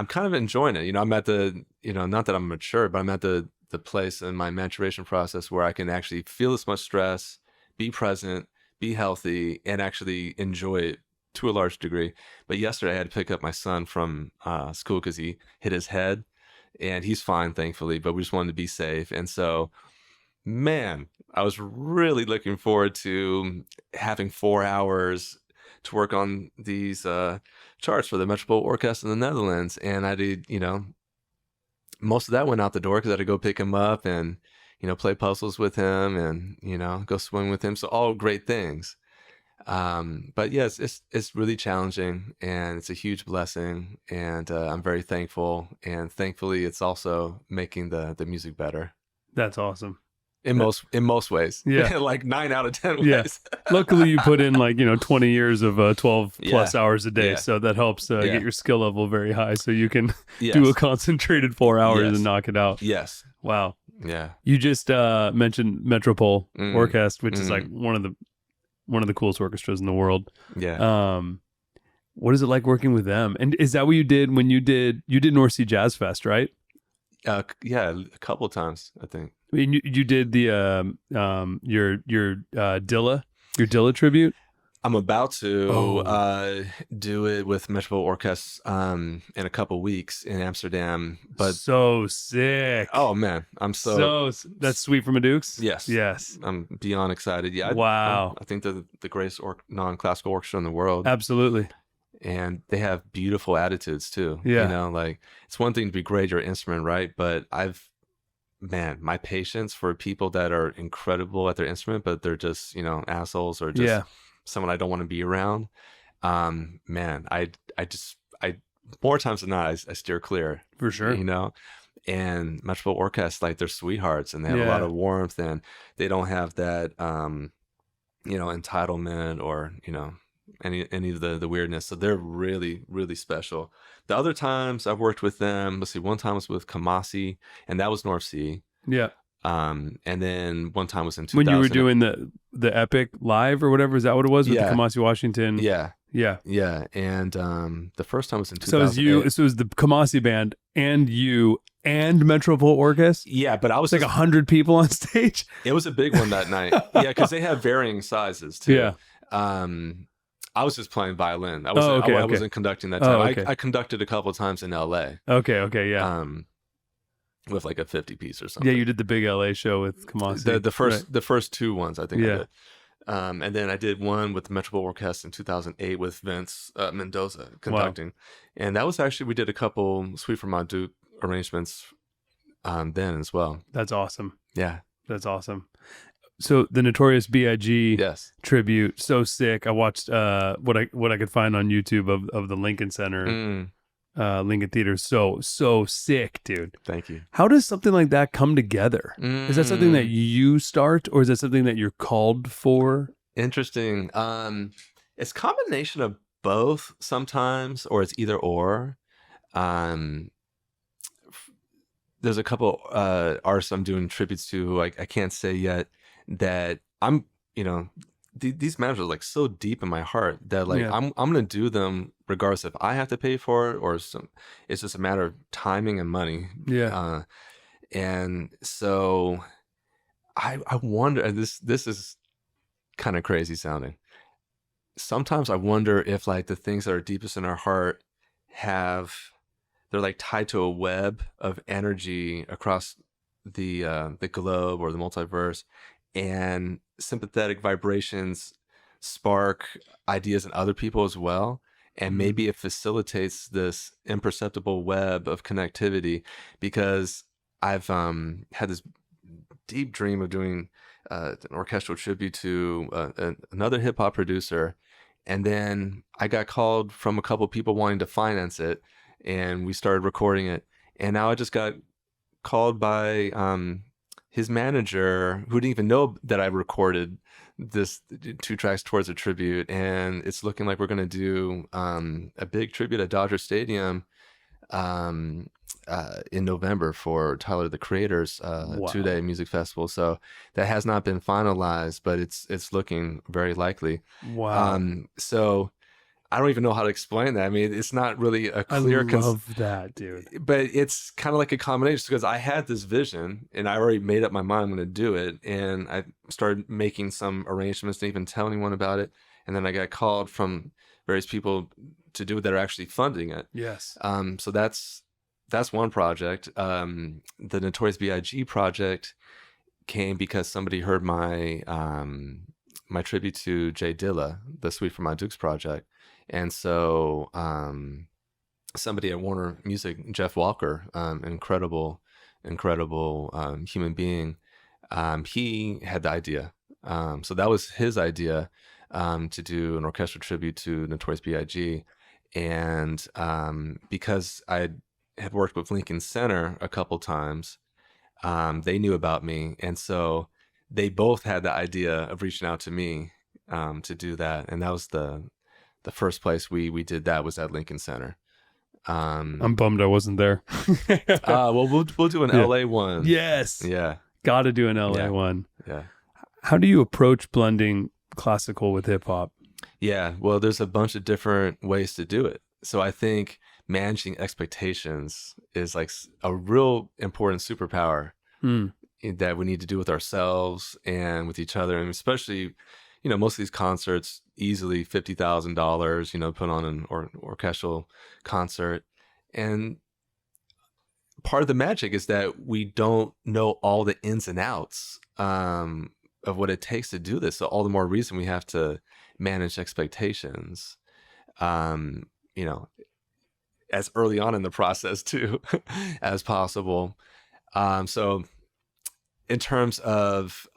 kind of enjoying it. I'm at the, not that I'm mature, but I'm at the place in my maturation process where I can actually feel this much stress, be present, be healthy, and actually enjoy it to a large degree. But yesterday I had to pick up my son from school because he hit his head, and he's fine, thankfully, but we just wanted to be safe. And so, man, I was really looking forward to having 4 hours to work on these charts for the Metropole Orkest in the Netherlands. And I did, most of that went out the door because I had to go pick him up and, play puzzles with him and, go swim with him. So all great things. But yes, it's really challenging, and it's a huge blessing, and I'm very thankful. And thankfully, it's also making the music better. That's awesome. In most ways. Yeah. Like 9 out of 10 ways. Yeah. Luckily you put in like, 20 years of 12 plus hours a day. Yeah. So that helps get your skill level very high so you can do a concentrated 4 hours and knock it out. Yes. Wow. Yeah. You just mentioned Metropole Orkest, which is like one of the coolest orchestras in the world. Yeah. What is it like working with them? And is that what you did when you did North Sea Jazz Fest, right? Yeah, a couple of times, I think. I mean, you did the your Dilla tribute. I'm about to do it with Metropole Orkest in a couple weeks in Amsterdam. But so sick! Oh man, I'm so that's Suite from a Dukes. Yes. I'm beyond excited. Yeah. Wow. I think they're the greatest non-classical orchestra in the world. Absolutely. And they have beautiful attitudes too. Yeah. Like it's one thing to be great at your instrument, right? But my patience for people that are incredible at their instrument, but they're just, assholes or just someone I don't want to be around. Man, I more times than not, I steer clear. For sure. And Metropole Orkest, like they're sweethearts, and they have a lot of warmth, and they don't have that, entitlement or, any of the weirdness. So they're really, really special. The other times I've worked with them, let's see, one time was with Kamasi, and that was North Sea. Yeah. And then one time was in 2000. When you were doing the Epic live or whatever, is that what it was with the Kamasi Washington? Yeah. And the first time was in 2000. So it was the Kamasi band and you and Metropole Orkest? Yeah, but I was like 100 people on stage. It was a big one that night. Yeah, because they have varying sizes too. Yeah. I was just playing violin. I wasn't conducting that time. Okay. I conducted a couple of times in LA. Okay, yeah. With like a 50 piece or something. Yeah, you did the big LA show with Kamasi. The first 2 ones I think I And then I did one with the Metropole Orkest in 2008 with Vince Mendoza conducting. Wow. And that was actually, we did a couple Suite for My Duke arrangements then as well. That's awesome. Yeah. That's awesome. So the Notorious B.I.G. Yes. tribute, so sick. I watched what I could find on YouTube of the Lincoln Center, Lincoln Theater. So sick, dude. Thank you. How does something like that come together? Is that something that you start, or is that something that you're called for? Interesting. It's a combination of both sometimes, or it's either or. There's a couple artists I'm doing tributes to who I can't say yet, that I'm, these matters are like so deep in my heart that like I'm gonna do them regardless if I have to pay for it or it's just a matter of timing and money. Yeah. And so I wonder, and this is kind of crazy sounding. Sometimes I wonder if like the things that are deepest in our heart they're like tied to a web of energy across the globe or the multiverse, and sympathetic vibrations spark ideas in other people as well. And maybe it facilitates this imperceptible web of connectivity, because I've had this deep dream of doing an orchestral tribute to another hip hop producer. And then I got called from a couple people wanting to finance it, and we started recording it. And now I just got called by his manager, who didn't even know that I recorded this 2 tracks towards a tribute. And it's looking like we're going to do a big tribute at Dodger Stadium in November for Tyler, the Creator's 2-day music festival. So that has not been finalized, but it's looking very likely. Wow. So I don't even know how to explain that. I mean, it's not really a clear... I love that, dude. But it's kind of like a combination, because I had this vision and I already made up my mind I'm going to do it. And I started making some arrangements, didn't even tell anyone about it. And then I got called from various people to do it that are actually funding it. Yes. So that's one project. The Notorious B.I.G. project came because somebody heard my my tribute to Jay Dilla, the Suite for My Dukes project. And so somebody at Warner Music, Jeff Walker, incredible human being, he had the idea. So that was his idea, to do an orchestral tribute to Notorious B.I.G. And because I had worked with Lincoln Center a couple times, they knew about me. And so they both had the idea of reaching out to me to do that. And that was the first place we did that, was at Lincoln Center. I'm bummed I wasn't there. Well, we'll do an LA one. Yes. Yeah. Got to do an LA one. Yeah. How do you approach blending classical with hip hop? Yeah. Well, there's a bunch of different ways to do it. So I think managing expectations is like a real important superpower that we need to do with ourselves and with each other. And especially, most of these concerts, easily $50,000, put on an orchestral concert. And part of the magic is that we don't know all the ins and outs of what it takes to do this. So all the more reason we have to manage expectations, as early on in the process too, as possible. So in terms of,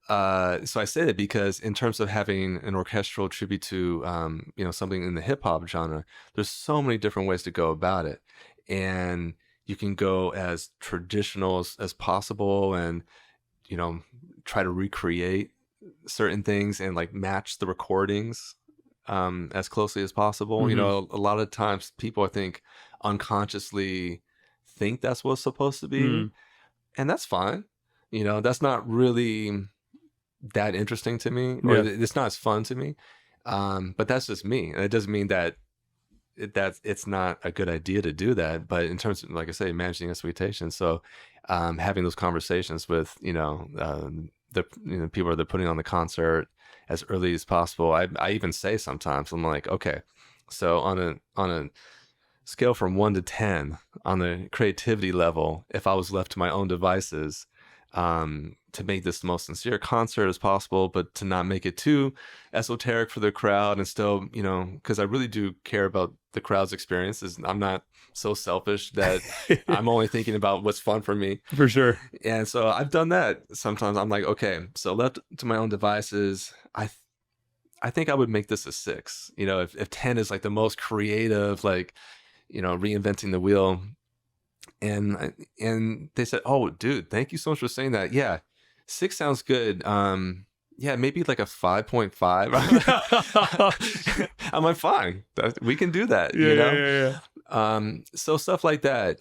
so I say that because in terms of having an orchestral tribute to, something in the hip hop genre, there's so many different ways to go about it. And you can go as traditional as possible and, try to recreate certain things and like match the recordings as closely as possible. A lot of times people, I think, unconsciously think that's what's supposed to be. And that's fine. That's not really that interesting to me, or it's not as fun to me. But that's just me. And it doesn't mean that it's not a good idea to do that. But in terms of, like I say, managing expectations. So having those conversations with, the people that are putting on the concert as early as possible. I even say sometimes, I'm like, okay, so on a scale from 1 to 10 on the creativity level, if I was left to my own devices, to make this the most sincere concert as possible, but to not make it too esoteric for the crowd, and still, you know, because I really do care about the crowd's experiences. I'm not so selfish that I'm only thinking about what's fun for me. For sure. And so I've done that. Sometimes I'm like, okay, so left to my own devices, I think I would make this a 6. You know, if 10 is like the most creative, like, you know, reinventing the wheel. And they said, oh, dude, thank you so much for saying that. Yeah, 6 sounds good. Yeah, maybe like a 5.5. I'm like, fine, we can do that. Yeah, you know? yeah. So stuff like that.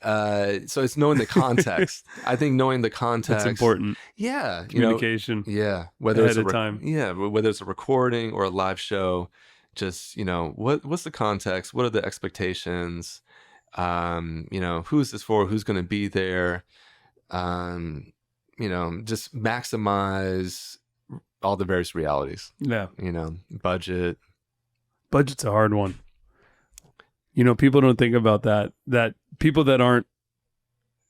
So it's knowing the context. I think knowing the context. That's important. Yeah. Communication. You know, yeah. Whether ahead it's of time. Yeah. Whether it's a recording or a live show, just, you know, what's the context? What are the expectations? You know, who's this for? Who's going to be there? You know, just maximize all the various realities. Yeah. You know, budget's a hard one. You know, people don't think about that people that aren't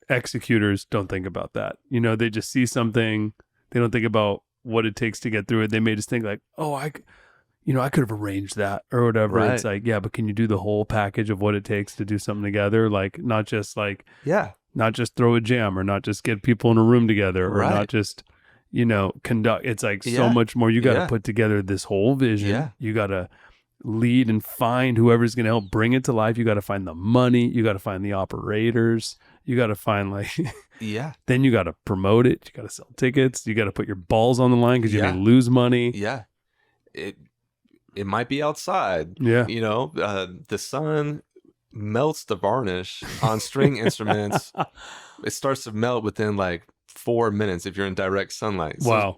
executors don't think about that. You know, they just see something. They don't think about what it takes to get through it. They may just think like, oh, I could have arranged that or whatever. Right. It's like, yeah, but can you do the whole package of what it takes to do something together? Like, not just like, yeah, not just throw a jam, or not just get people in a room together, or not just, you know, conduct. It's like so much more. You got to put together this whole vision. Yeah. You got to lead and find whoever's going to help bring it to life. You got to find the money. You got to find the operators. You got to find like, then you got to promote it. You got to sell tickets. You got to put your balls on the line because you may lose money. Yeah. It might be outside. Yeah. You know, the sun melts the varnish on string instruments. It starts to melt within like 4 minutes if you're in direct sunlight. So wow.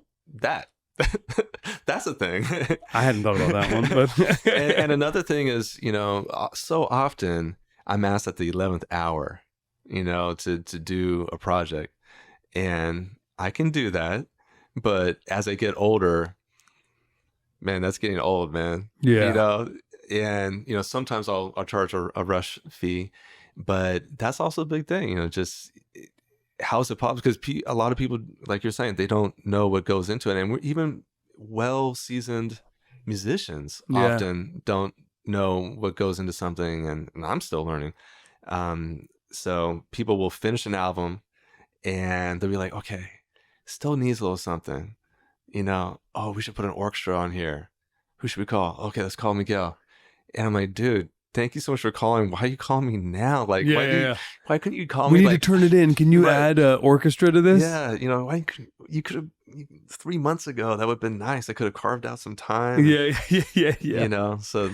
That's a thing. I hadn't thought about that one. But and another thing is, you know, so often I'm asked at the 11th hour, you know, to do a project, and I can do that. But as I get older, man, that's getting old, man. Yeah. You know, and, you know, sometimes I'll charge a rush fee, but that's also a big thing, you know, just how's it possible? Because a lot of people, like you're saying, they don't know what goes into it. And we're even well-seasoned musicians often don't know what goes into something. And I'm still learning. So people will finish an album and they'll be like, okay, still needs a little something. You know, oh, we should put an orchestra on here. Who should we call? Okay, let's call Miguel. And I'm like, dude, thank you so much for calling. Why are you calling me now? Like, why couldn't you call me? We need to turn it in. Can you add orchestra to this? Yeah, you know, you could have 3 months ago. That would have been nice. I could have carved out some time. Yeah. You know, so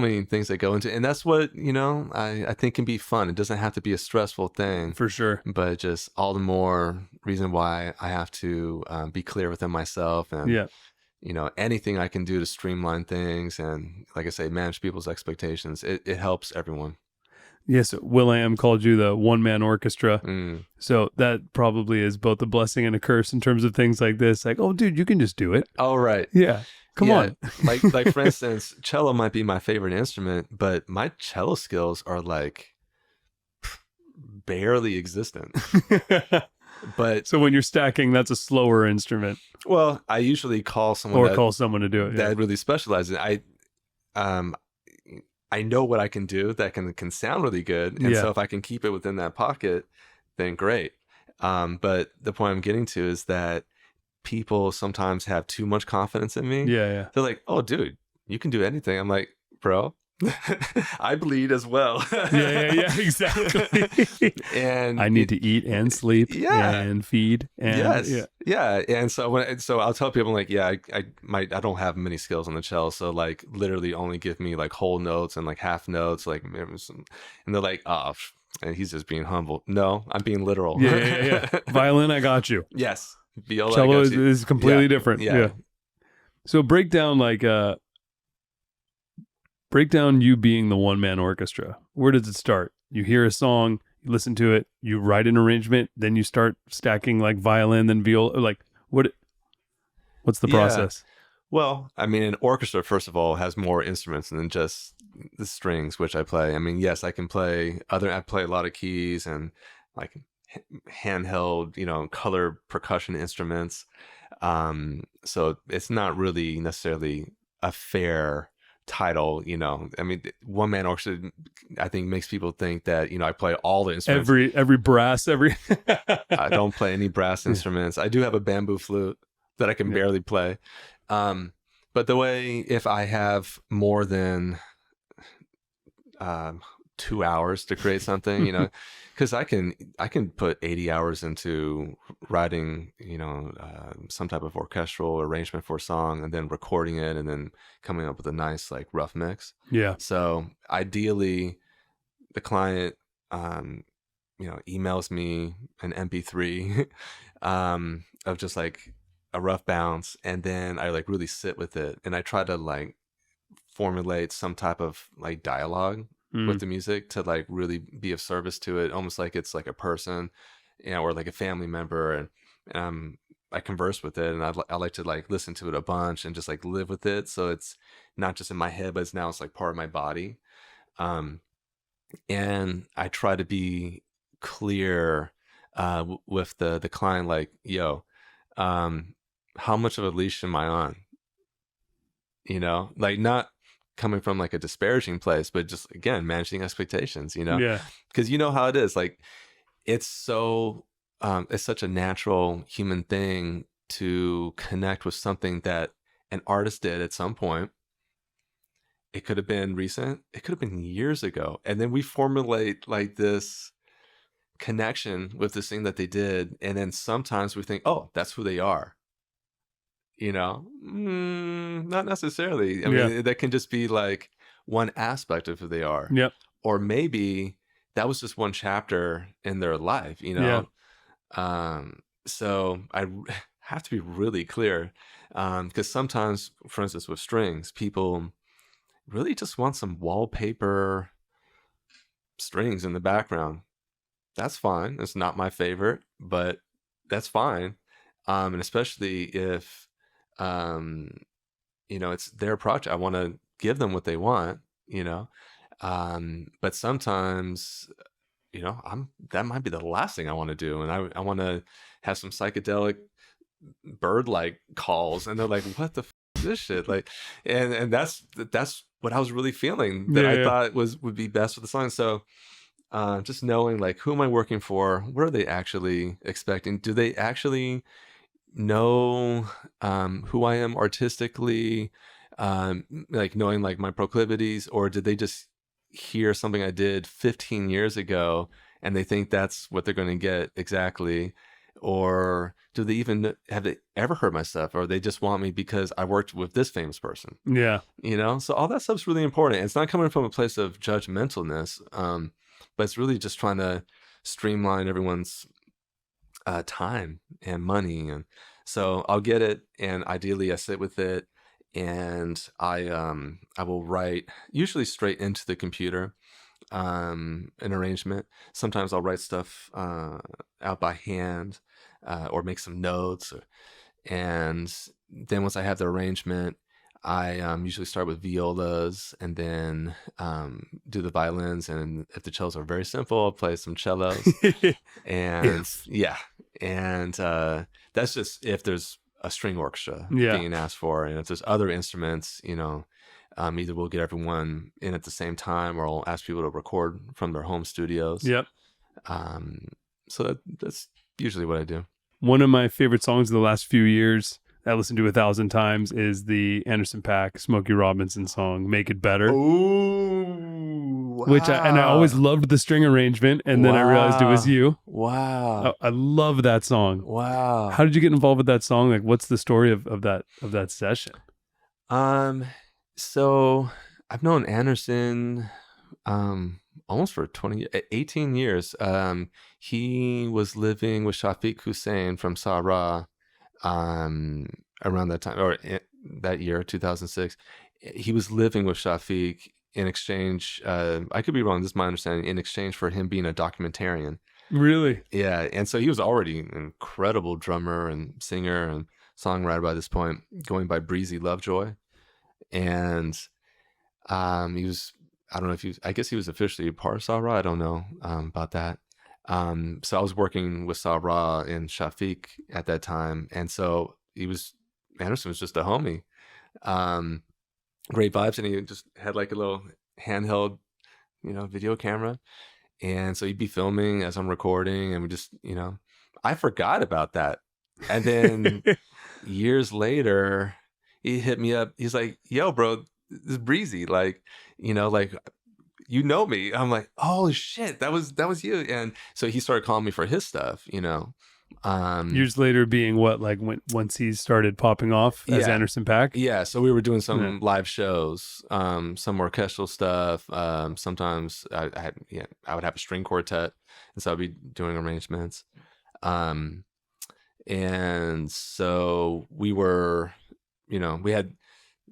many things that go into it. And that's what, you know, I think can be fun. It doesn't have to be a stressful thing. For sure. But just all the more reason why I have to be clear within myself. And, you know, anything I can do to streamline things and, like I say, manage people's expectations, it helps everyone. Yes, Will.I.AM called you the one-man orchestra. So that probably is both a blessing and a curse in terms of things like this. Like, oh, dude, you can just do it. Oh, right. Yeah. Come on. like for instance, cello might be my favorite instrument, but my cello skills are like barely existent. But so when you're stacking, that's a slower instrument. Well, I usually call someone to do it that really specializes. I know what I can do that can sound really good, and so if I can keep it within that pocket, then great. But the point I'm getting to is that people sometimes have too much confidence in me. Yeah. They're like, "Oh, dude, you can do anything." I'm like, "Bro, I bleed as well." Yeah, exactly. And I need to eat and sleep and feed. And, And so I'll tell people, like, I don't have many skills on the cello, so like literally only give me like whole notes and like half notes, like, and they're like, oh, and he's just being humble. No, I'm being literal. Yeah. Violin, I got you. Yes. Viola, cello is completely different. Yeah. So break down you being the one-man orchestra. Where does it start? You hear a song, you listen to it, you write an arrangement, then you start stacking like violin, then viola. Like what's the process? Well, I mean, an orchestra, first of all, has more instruments than just the strings, which I play. I mean, yes, I play a lot of keys and like handheld, color percussion instruments. So it's not really necessarily a fair title. I mean, one man orchestra, I think, makes people think that I play all the instruments. Every brass, every. I don't play any brass instruments. I do have a bamboo flute that I can barely play. But the way, if I have more than 2 hours to create something, because I can put 80 hours into writing, some type of orchestral arrangement for a song, and then recording it, and then coming up with a nice like rough mix. Yeah. So ideally, the client, emails me an MP3 of just like a rough bounce, and then I like really sit with it, and I try to like formulate some type of like dialogue with the music to like really be of service to it, almost like it's like a person, or like a family member, and I converse with it, and I like to like listen to it a bunch and just like live with it, so it's not just in my head, but it's like part of my body. And I try to be clear with the client, like, yo, how much of a leash am I on? Like, not coming from like a disparaging place, but just, again, managing expectations, Yeah. because how it is, like, it's such a natural human thing to connect with something that an artist did at some point. It could have been recent, it could have been years ago, and then we formulate like this connection with this thing that they did, and then sometimes we think, oh, that's who they are. Not necessarily. I mean, that can just be like one aspect of who they are. Yep. Or maybe that was just one chapter in their life, So I have to be really clear, because sometimes, for instance, with strings, people really just want some wallpaper strings in the background. That's fine. It's not my favorite, but that's fine. And especially if it's their project, I want to give them what they want, but sometimes, that might be the last thing I want to do, and I want to have some psychedelic bird-like calls, and they're like, what the is this shit? Like, and that's what I was really feeling that I thought would be best for the song. So just knowing, like, who am I working for? What are they actually expecting? Do they actually know who I am artistically, like knowing like my proclivities, or did they just hear something I did 15 years ago and they think that's what they're going to get exactly? Or have they ever heard my stuff, or they just want me because I worked with this famous person? Yeah. So all that stuff's really important. It's not coming from a place of judgmentalness, but it's really just trying to streamline everyone's time and money. And so I'll get it, and ideally I sit with it, and I will write, usually straight into the computer, an arrangement. Sometimes I'll write stuff out by hand, or make some notes, and then once I have the arrangement, I usually start with violas, and then do the violins, and if the cellos are very simple, I'll play some cellos. And and that's just if there's a string orchestra being asked for, and if there's other instruments, either we'll get everyone in at the same time, or I'll ask people to record from their home studios. Yep. So that's usually what I do. One of my favorite songs of the last few years I listened to 1,000 times is the Anderson Paak Smokey Robinson song "Make It Better." Ooh, wow. Which I always loved the string arrangement, and then I realized it was you. Wow. I love that song. Wow. How did you get involved with that song? Like, what's the story of that session? So I've known Anderson almost for 18 years. He was living with Shafiq Hussein from Sahra around that time, or that year, 2006. He was living with Shafiq in exchange, I could be wrong, this is my understanding, in exchange for him being a documentarian. Really? Yeah, and so he was already an incredible drummer and singer and songwriter by this point, going by Breezy Lovejoy. And he was, I don't know if he was, I guess he was officially a part of Sahra, I don't know about that. So I was working with Sabra and Shafiq at that time, and so Anderson was just a homie. Great vibes, and he just had like a little handheld, video camera, and so he'd be filming as I'm recording, and we just, I forgot about that, and then years later, he hit me up. He's like, "Yo, bro, this is Breezy, like, like." Me. I'm like, oh shit, that was you. And so he started calling me for his stuff, Years later being what, like once he started popping off as Anderson Paak? Yeah, so we were doing some live shows, some orchestral stuff. Sometimes I would have a string quartet, and so I'd be doing arrangements. And so we were, we had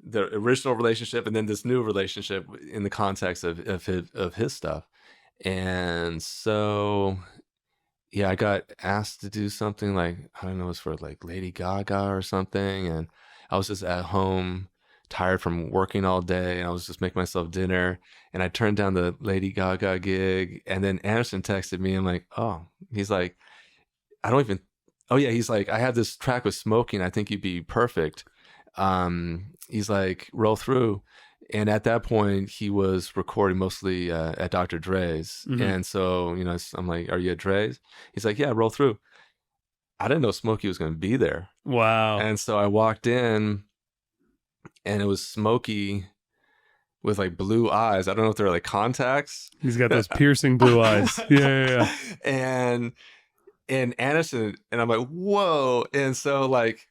the original relationship and then this new relationship in the context of his stuff. And so, yeah, I got asked to do something like, I don't know, it was for like Lady Gaga or something. And I was just at home, tired from working all day. And I was just making myself dinner. And I turned down the Lady Gaga gig. And then Anderson texted me. I'm like, oh, he's like, he's like, I have this track with Smokey and I think you'd be perfect. He's like, roll through. And at that point, he was recording mostly at Dr. Dre's. Mm-hmm. And so, I'm like, are you at Dre's? He's like, yeah, roll through. I didn't know Smokey was going to be there. Wow. And so I walked in and it was Smokey with like blue eyes. I don't know if they're like contacts. He's got those piercing blue eyes. Yeah. And Anderson, and I'm like, whoa. And so like,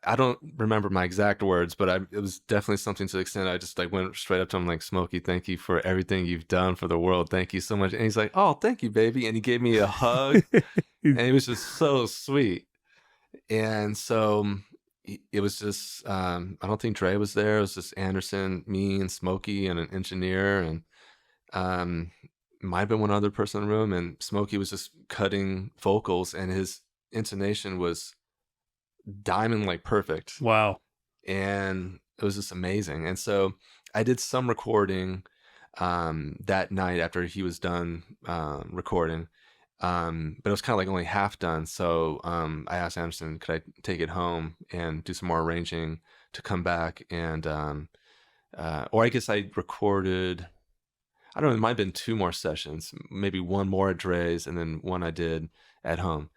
I don't remember my exact words, but it was definitely something to the extent I just like went straight up to him like, Smokey, thank you for everything you've done for the world. Thank you so much. And he's like, oh, thank you, baby. And he gave me a hug and it was just so sweet. And so it was just, I don't think Dre was there. It was just Anderson, me and Smokey and an engineer. And might have been one other person in the room. And Smokey was just cutting vocals and his intonation was diamond like perfect. Wow. And it was just amazing. And so I did some recording that night after he was done recording, but it was kind of like only half done. So I asked Anderson, could I take it home and do some more arranging to come back and or I guess I recorded, I don't know, it might have been 2 more sessions, maybe one more at Dre's and then one I did at home.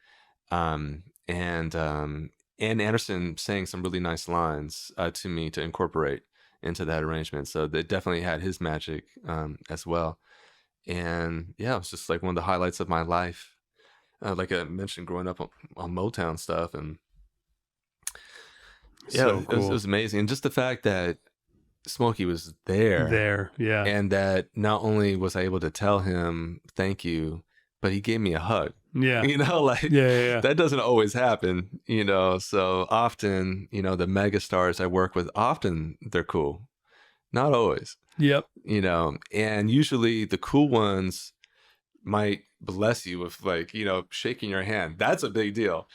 And Anderson sang some really nice lines to me to incorporate into that arrangement. So they definitely had his magic as well. And yeah, it was just like one of the highlights of my life. Like I mentioned, growing up on Motown stuff. And yeah, so cool. It was amazing. And just the fact that Smokey was there. Yeah. And that not only was I able to tell him thank you, but he gave me a hug. Yeah. Yeah. That doesn't always happen, so often, the mega stars I work with, often they're cool, not always. Yep. And usually the cool ones might bless you with like, shaking your hand. That's a big deal.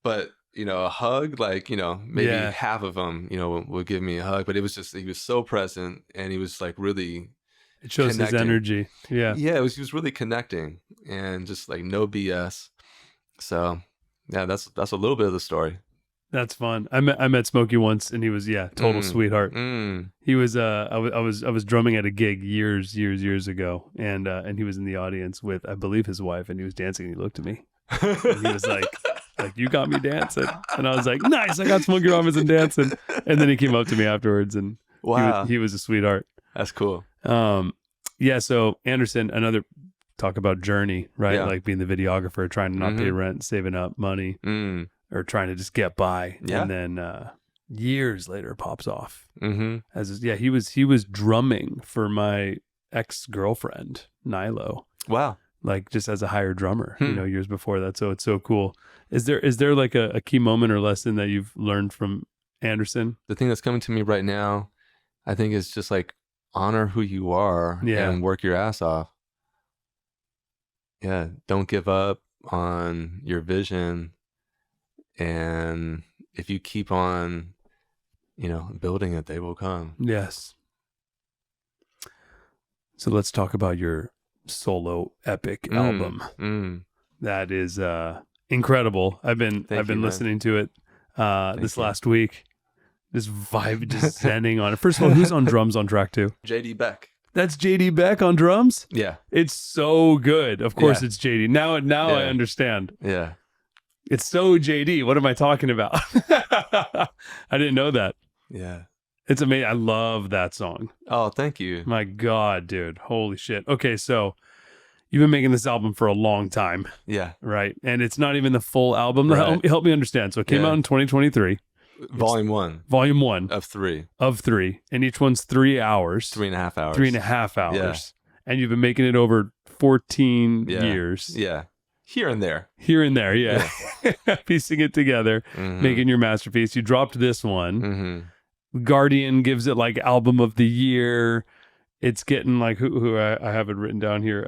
But, a hug, like, maybe half of them, will give me a hug, but it was just, he was so present and he was like really, it shows connecting. His energy. Yeah. Yeah, he was really connecting and just like no BS. So yeah, that's a little bit of the story. That's fun. I met Smokey once and he was, total sweetheart. He was, I was drumming at a gig years ago and he was in the audience with, I believe, his wife, and he was dancing and he looked at me and he was like, you got me dancing. And I was like, nice, I got Smokey Robinson dancing. And then he came up to me afterwards and wow, he was a sweetheart. That's cool. So Anderson, another talk about journey, right? Yeah. Like being the videographer, trying to not pay rent, saving up money, or trying to just get by. Yeah. And then years later pops off. He was drumming for my ex-girlfriend, Nilo. Wow. Like just as a hired drummer, years before that. So it's so cool. Is there like a key moment or lesson that you've learned from Anderson? The thing that's coming to me right now, I think, is just like honor who you are and work your ass off. Yeah. Don't give up on your vision. And if you keep on, building it, they will come. Yes. So let's talk about your solo epic album. Mm. That is incredible. I've been listening to it this last week. Just zenning on it. First of all, who's on drums on track 2? JD Beck. That's JD Beck on drums? Yeah. It's so good. Of course it's JD. Now I understand. Yeah. It's so JD. What am I talking about? I didn't know that. Yeah. It's amazing. I love that song. Oh, thank you. My God, dude. Holy shit. Okay, so you've been making this album for a long time. Yeah. Right? And it's not even the full album. Right. Help me understand. So it came out in 2023. Volume 1. Volume 1. Of 3. Of 3. And each one's 3 hours. 3.5 hours. 3.5 hours. Yeah. And you've been making it over 14 years. Yeah. Here and there. Here and there, yeah. Piecing it together, Mm-hmm. making your masterpiece. You dropped this one. Mm-hmm. Guardian gives it like album of the year. It's getting like who I have it written down here.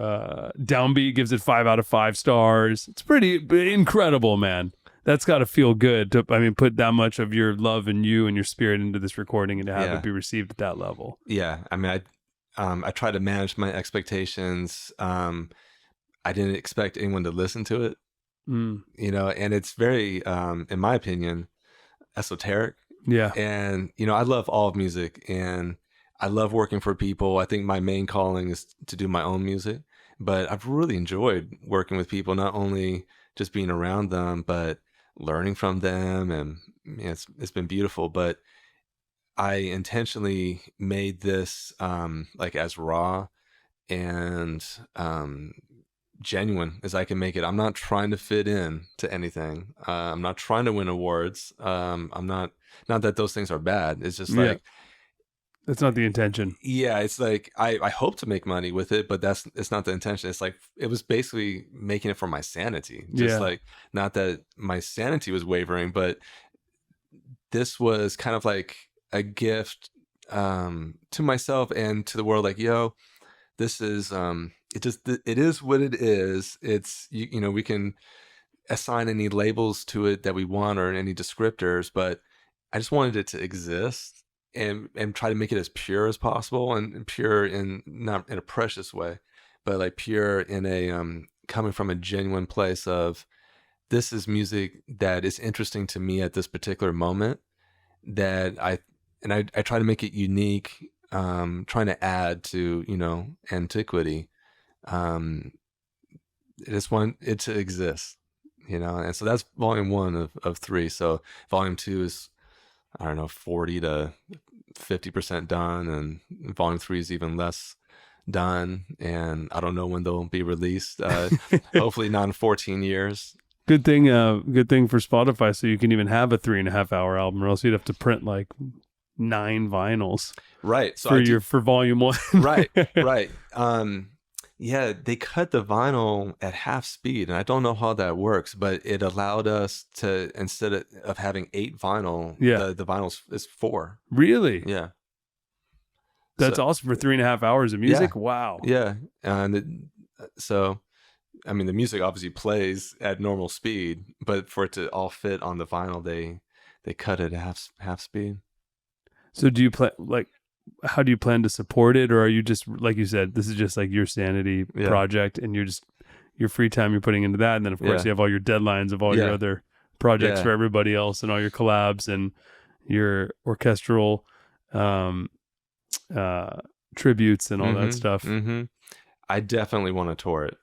Downbeat gives it 5 out of 5 stars. It's pretty incredible, man. That's got to feel good to, put that much of your love and you and your spirit into this recording and to have it be received at that level. Yeah. I mean, I try to manage my expectations. I didn't expect anyone to listen to it, you know, and it's very, in my opinion, esoteric. Yeah. And, you know, I love all of music and I love working for people. I think my main calling is to do my own music, but I've really enjoyed working with people, not only just being around them, but learning from them. And you know, it's been beautiful, but I intentionally made this, like as raw and, genuine as I can make it. I'm not trying to fit in to anything. I'm not trying to win awards. I'm not that those things are bad. It's just like, that's not the intention. Yeah. It's like, I hope to make money with it, but it's not the intention. It's like, it was basically making it for my sanity. Just like, not that my sanity was wavering, but this was kind of like a gift, to myself and to the world. Like, yo, this is, it is what it is. It's, you know, we can assign any labels to it that we want or any descriptors, but I just wanted it to exist and try to make it as pure as possible and pure in, not in a precious way, but like pure in a, coming from a genuine place of this is music that is interesting to me at this particular moment that I try to make it unique, trying to add to, you know, antiquity. I just want it to exist, you know, and so that's volume 1 of 3. So volume 2 is, I don't know, 40 to 50% done, and volume 3 is even less done, and I don't know when they'll be released. Hopefully not in 14 years. Good thing for Spotify, so you can even have a 3.5 hour album, or else you'd have to print like 9 vinyls, right? So for volume 1, right. Yeah, they cut the vinyl at half speed, and I don't know how that works, but it allowed us to, instead of having 8 vinyl, the vinyl is 4. Really? Yeah. That's awesome for 3.5 hours of music. Yeah. Wow. Yeah, and so, I mean, the music obviously plays at normal speed, but for it to all fit on the vinyl, they cut it at half speed. So do you how do you plan to support it, or are you just, like you said, this is just like your sanity project, and you're just your free time you're putting into that, and then of course you have all your deadlines of all your other projects for everybody else, and all your collabs and your orchestral tributes and all that stuff. Mm-hmm. I definitely want to tour it.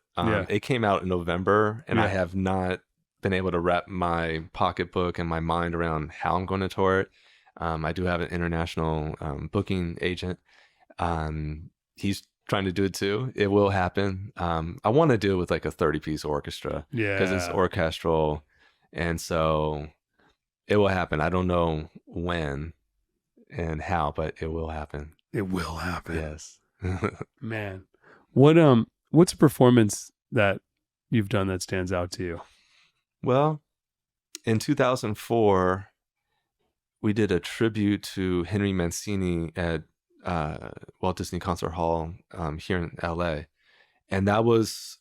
It came out in November, and I have not been able to wrap my pocketbook and my mind around how I'm going to tour it. I do have an international booking agent. He's trying to do it too. It will happen. I want to do it with like a 30-piece orchestra. Yeah. Because it's orchestral. And so it will happen. I don't know when and how, but it will happen. It will happen. Yes. Man. What's a performance that you've done that stands out to you? Well, in 2004, we did a tribute to Henry Mancini at Walt Disney Concert Hall here in LA. And that was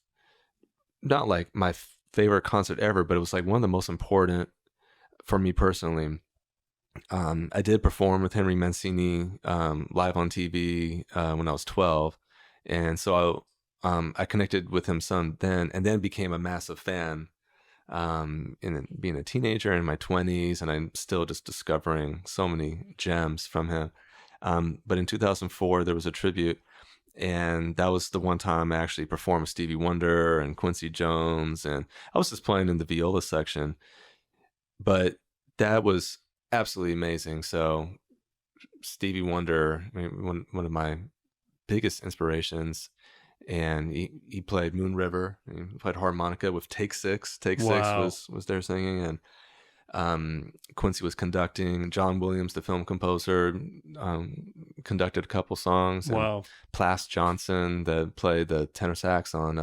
not like my favorite concert ever, but it was like one of the most important for me personally. I did perform with Henry Mancini live on TV when I was 12. And so I connected with him some then, and then became a massive fan. In being a teenager in my 20s, and I'm still just discovering so many gems from him. But in 2004, there was a tribute, and that was the one time I actually performed with Stevie Wonder and Quincy Jones, and I was just playing in the viola section. But that was absolutely amazing. So Stevie Wonder, I mean, one of my biggest inspirations, and he played Moon River. He played harmonica with Take Six. Take Wow. Six was there singing, and Quincy was conducting. John Williams, the film composer, conducted a couple songs. And Wow. Plas Johnson, that played the tenor sax on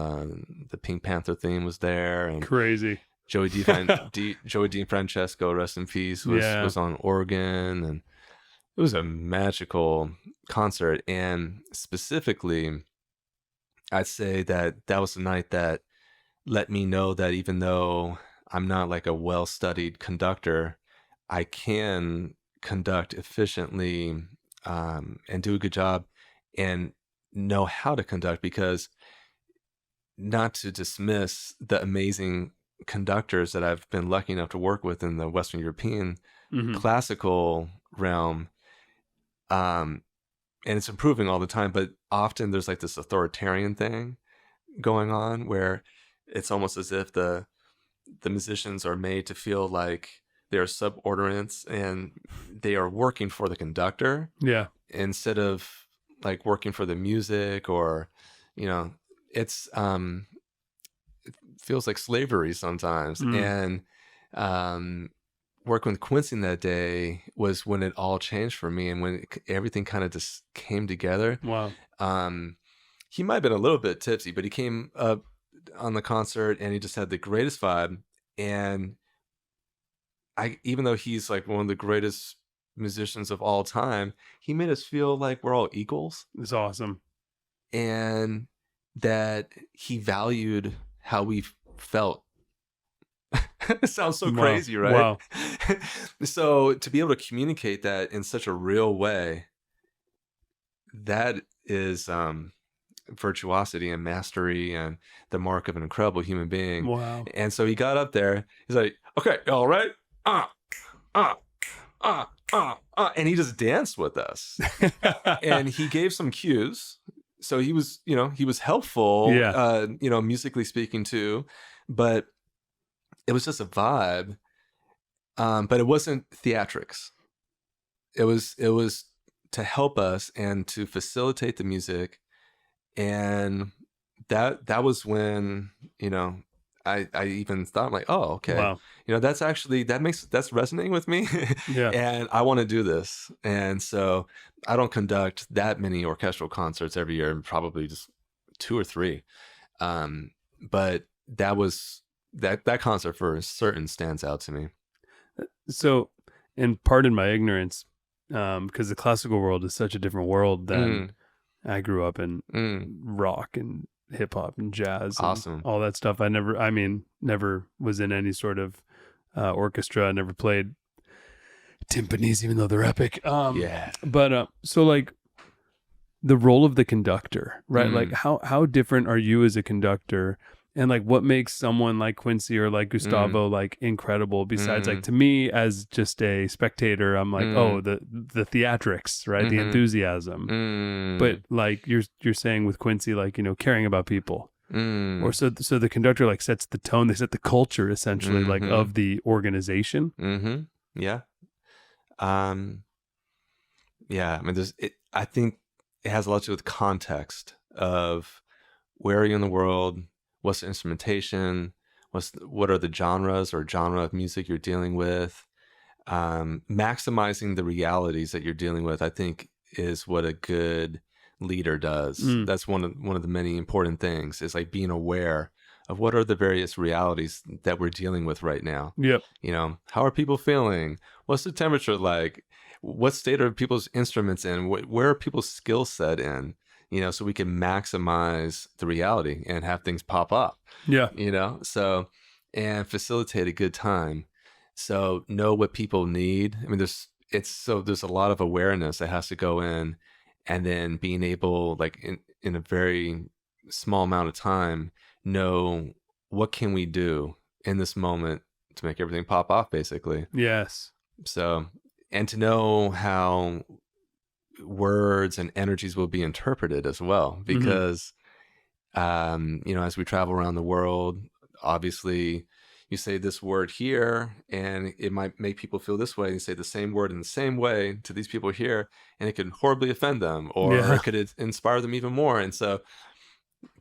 the Pink Panther theme, was there, and Crazy. Joey DiFrancesco, rest in peace, was on organ, and it was a magical concert. And specifically, I'd say that was the night that let me know that even though I'm not like a well-studied conductor, I can conduct efficiently, and do a good job and know how to conduct, because not to dismiss the amazing conductors that I've been lucky enough to work with in the Western European classical realm, and it's improving all the time, but often there's like this authoritarian thing going on where it's almost as if the musicians are made to feel like they're subordinates and they are working for the conductor, instead of like working for the music, or it's it feels like slavery sometimes. And working with Quincy that day was when it all changed for me, and when everything kind of just came together. Wow. He might have been a little bit tipsy, but he came up on the concert and he just had the greatest vibe. And even though he's like one of the greatest musicians of all time, he made us feel like we're all equals. It's awesome. And that he valued how we felt. It sounds so crazy, right? Wow. So to be able to communicate that in such a real way, that is virtuosity and mastery and the mark of an incredible human being. Wow. And so he got up there, he's like, okay, all right, and he just danced with us. And he gave some cues. So he was, he was helpful, musically speaking too, but it was just a vibe. But it wasn't theatrics. It was to help us and to facilitate the music. And that was when, I even thought, like, oh, okay. Wow. That's resonating with me. Yeah. And I want to do this. And so I don't conduct that many orchestral concerts every year, probably just 2 or 3. But that concert for certain stands out to me. So, and pardon my ignorance, because the classical world is such a different world than I grew up in rock and hip hop and jazz, and all that stuff. I never was in any sort of orchestra. I never played timpanis, even though they're epic. But so like the role of the conductor, right? Like how different are you as a conductor? And like, what makes someone like Quincy or like Gustavo like incredible? Besides, like, to me as just a spectator, I'm like, oh, the theatrics, right? The enthusiasm. But like you're saying with Quincy, like, caring about people, or so the conductor like sets the tone. They set the culture essentially, like, of the organization. Yeah. I mean, I think it has a lot to do with context of where are you in the world. What's the instrumentation? What are the genres or genre of music you're dealing with? Maximizing the realities that you're dealing with, I think, is what a good leader does. That's one of the many important things, is like being aware of what are the various realities that we're dealing with right now. Yep. How are people feeling? What's the temperature like? What state are people's instruments in? Where are people's skill set in? So we can maximize the reality and have things pop up. Yeah. So, and facilitate a good time. So know what people need. I mean, there's a lot of awareness that has to go in, and then being able, like, in a very small amount of time, know what can we do in this moment to make everything pop off, basically. Yes. So, and to know how words and energies will be interpreted as well, because you know, as we travel around the world, obviously you say this word here and it might make people feel this way. You say the same word in the same way to these people here and it could horribly offend them, or it could inspire them even more. And so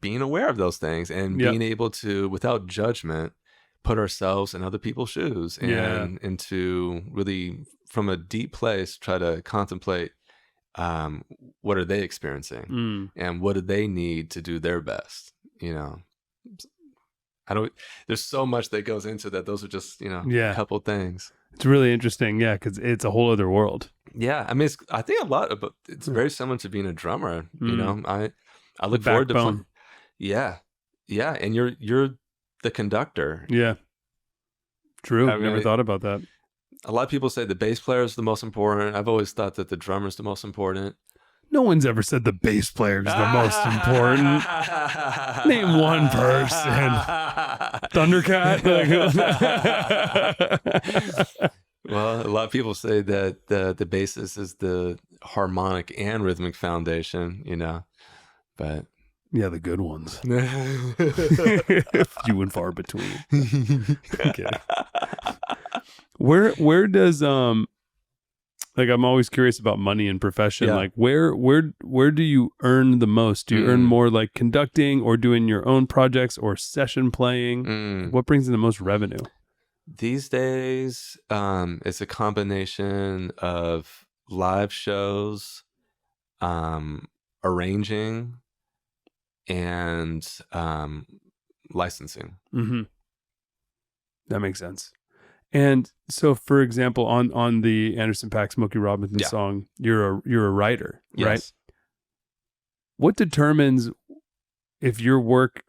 being aware of those things and being able to, without judgment, put ourselves in other people's shoes and to really, from a deep place, try to contemplate what are they experiencing and what do they need to do their best. You know, there's so much that goes into that. Those are just, you know, a couple things. It's really interesting. Yeah. Cause it's a whole other world. Yeah. I mean, I think a lot of it's very similar to being a drummer. You know, I look forward to playing. Yeah. Yeah. And you're the conductor. Yeah. True. I've never thought about that. A lot of people say the bass player is the most important. I've always thought that the drummer is the most important. No one's ever said the bass player is the most important. Name one person. Thundercat. Well, a lot of people say that the bassist is the harmonic and rhythmic foundation, you know, but yeah, the good ones. Few and far between. Okay. Where does like, I'm always curious about money and profession. Like where do you earn the most? Do you earn more like conducting or doing your own projects or session playing? What brings in the most revenue? These days, it's a combination of live shows, arranging, and licensing. That makes sense. And so, for example, on the Anderson Paak Smokey Robinson song, you're a writer, right? What determines if your work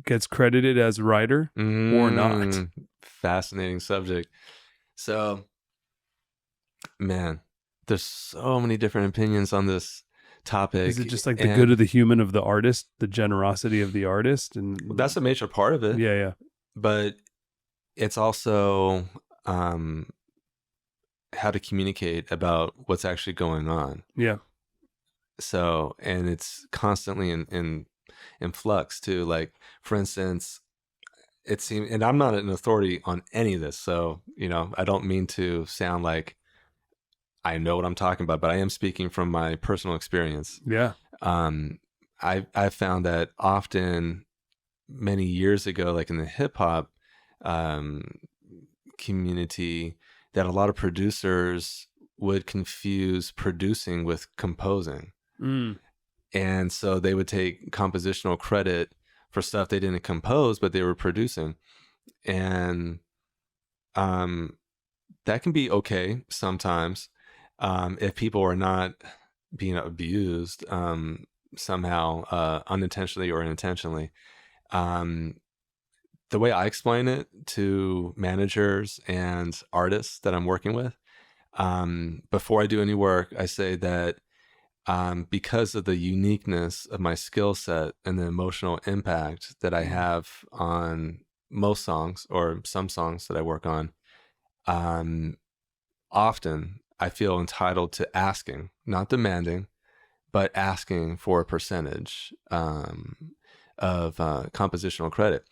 gets credited as a writer or not? Fascinating subject. So, man, there's so many different opinions on this topic. Is it just like the good of the human of the artist, the generosity of the artist? And that's a major part of it. Yeah. But it's also how to communicate about what's actually going on. Yeah. So, and it's constantly in flux too. Like, for instance, it seems, and I'm not an authority on any of this, so, you know, I don't mean to sound like I know what I'm talking about, but I am speaking from my personal experience. Yeah. I found that often many years ago, like in the hip hop community, that a lot of producers would confuse producing with composing. And so they would take compositional credit for stuff they didn't compose, but they were producing. And that can be okay sometimes if people are not being abused somehow, unintentionally or intentionally. The way I explain it to managers and artists that I'm working with, before I do any work, I say that because of the uniqueness of my skill set and the emotional impact that I have on most songs or some songs that I work on, often I feel entitled to asking, not demanding, but asking for a percentage of compositional credit.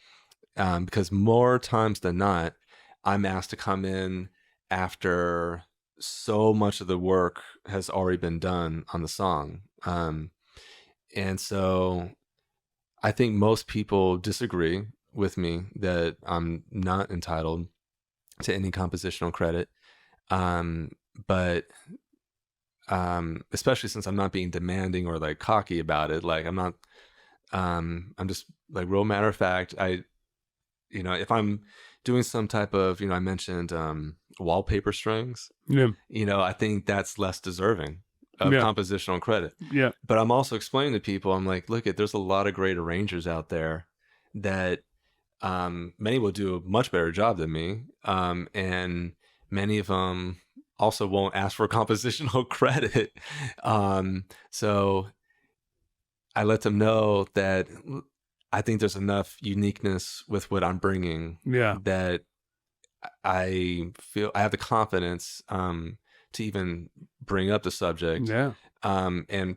Because more times than not, I'm asked to come in after so much of the work has already been done on the song. And so I think most people disagree with me that I'm not entitled to any compositional credit. But especially since I'm not being demanding or like cocky about it, like I'm not, I'm just like real matter of fact. You know, if I'm doing some type of, you know, I mentioned wallpaper strings, you know, I think that's less deserving of compositional credit. Yeah. But I'm also explaining to people, I'm like, look, there's a lot of great arrangers out there that many will do a much better job than me. And many of them also won't ask for compositional credit. So I let them know that I think there's enough uniqueness with what I'm bringing that I feel I have the confidence to even bring up the subject, and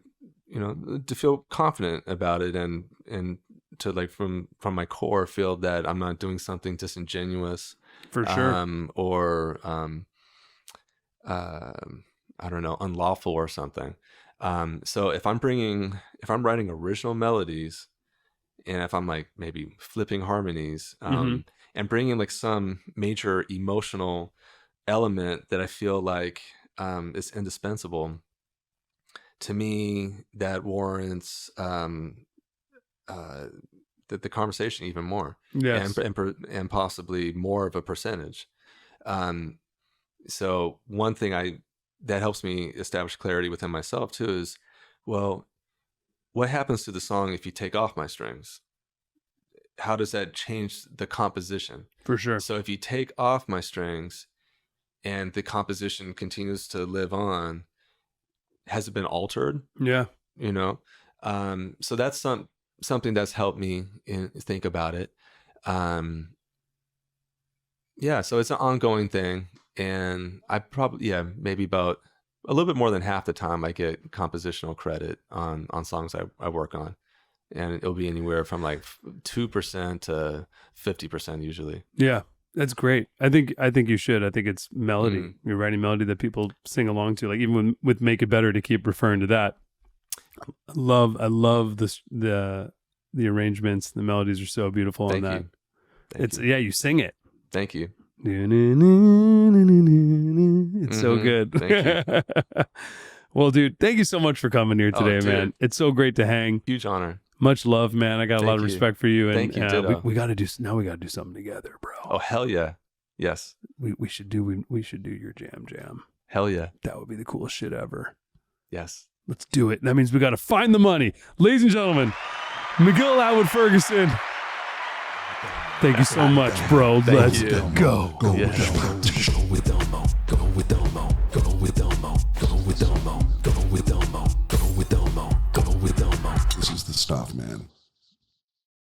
to feel confident about it, and to like from my core feel that I'm not doing something disingenuous, for sure, or I don't know, unlawful or something. So if I'm writing original melodies, and if I'm like maybe flipping harmonies, and bringing like some major emotional element that I feel like is indispensable to me, that warrants the conversation even more, and possibly more of a percentage. So one thing that helps me establish clarity within myself too is, well, what happens to the song if you take off my strings? How does that change the composition? For sure. So if you take off my strings and the composition continues to live on, has it been altered? Yeah. So that's something that's helped me think about it. So it's an ongoing thing. And I probably, maybe about a little bit more than half the time I get compositional credit on songs I work on. And it'll be anywhere from like 2% to 50% usually. Yeah, that's great. I think you should. I think it's melody. You're writing melody that people sing along to. Like even with Make It Better, to keep referring to that. I love the arrangements. The melodies are so beautiful on that. Thank you. You sing it. Thank you. It's so good. Thank you. Well, dude, thank you so much for coming here today, man. It's so great to hang. Huge honor. Much love, man. I got a lot of respect for you. And thank you. Ditto. we got to do something together, bro. Oh, hell yeah. Yes. We should do your jam. Hell yeah. That would be the coolest shit ever. Yes. Let's do it. That means we got to find the money. Ladies and gentlemen, Miguel Atwood Ferguson. Thank you so much, bro. Let's go. Yes.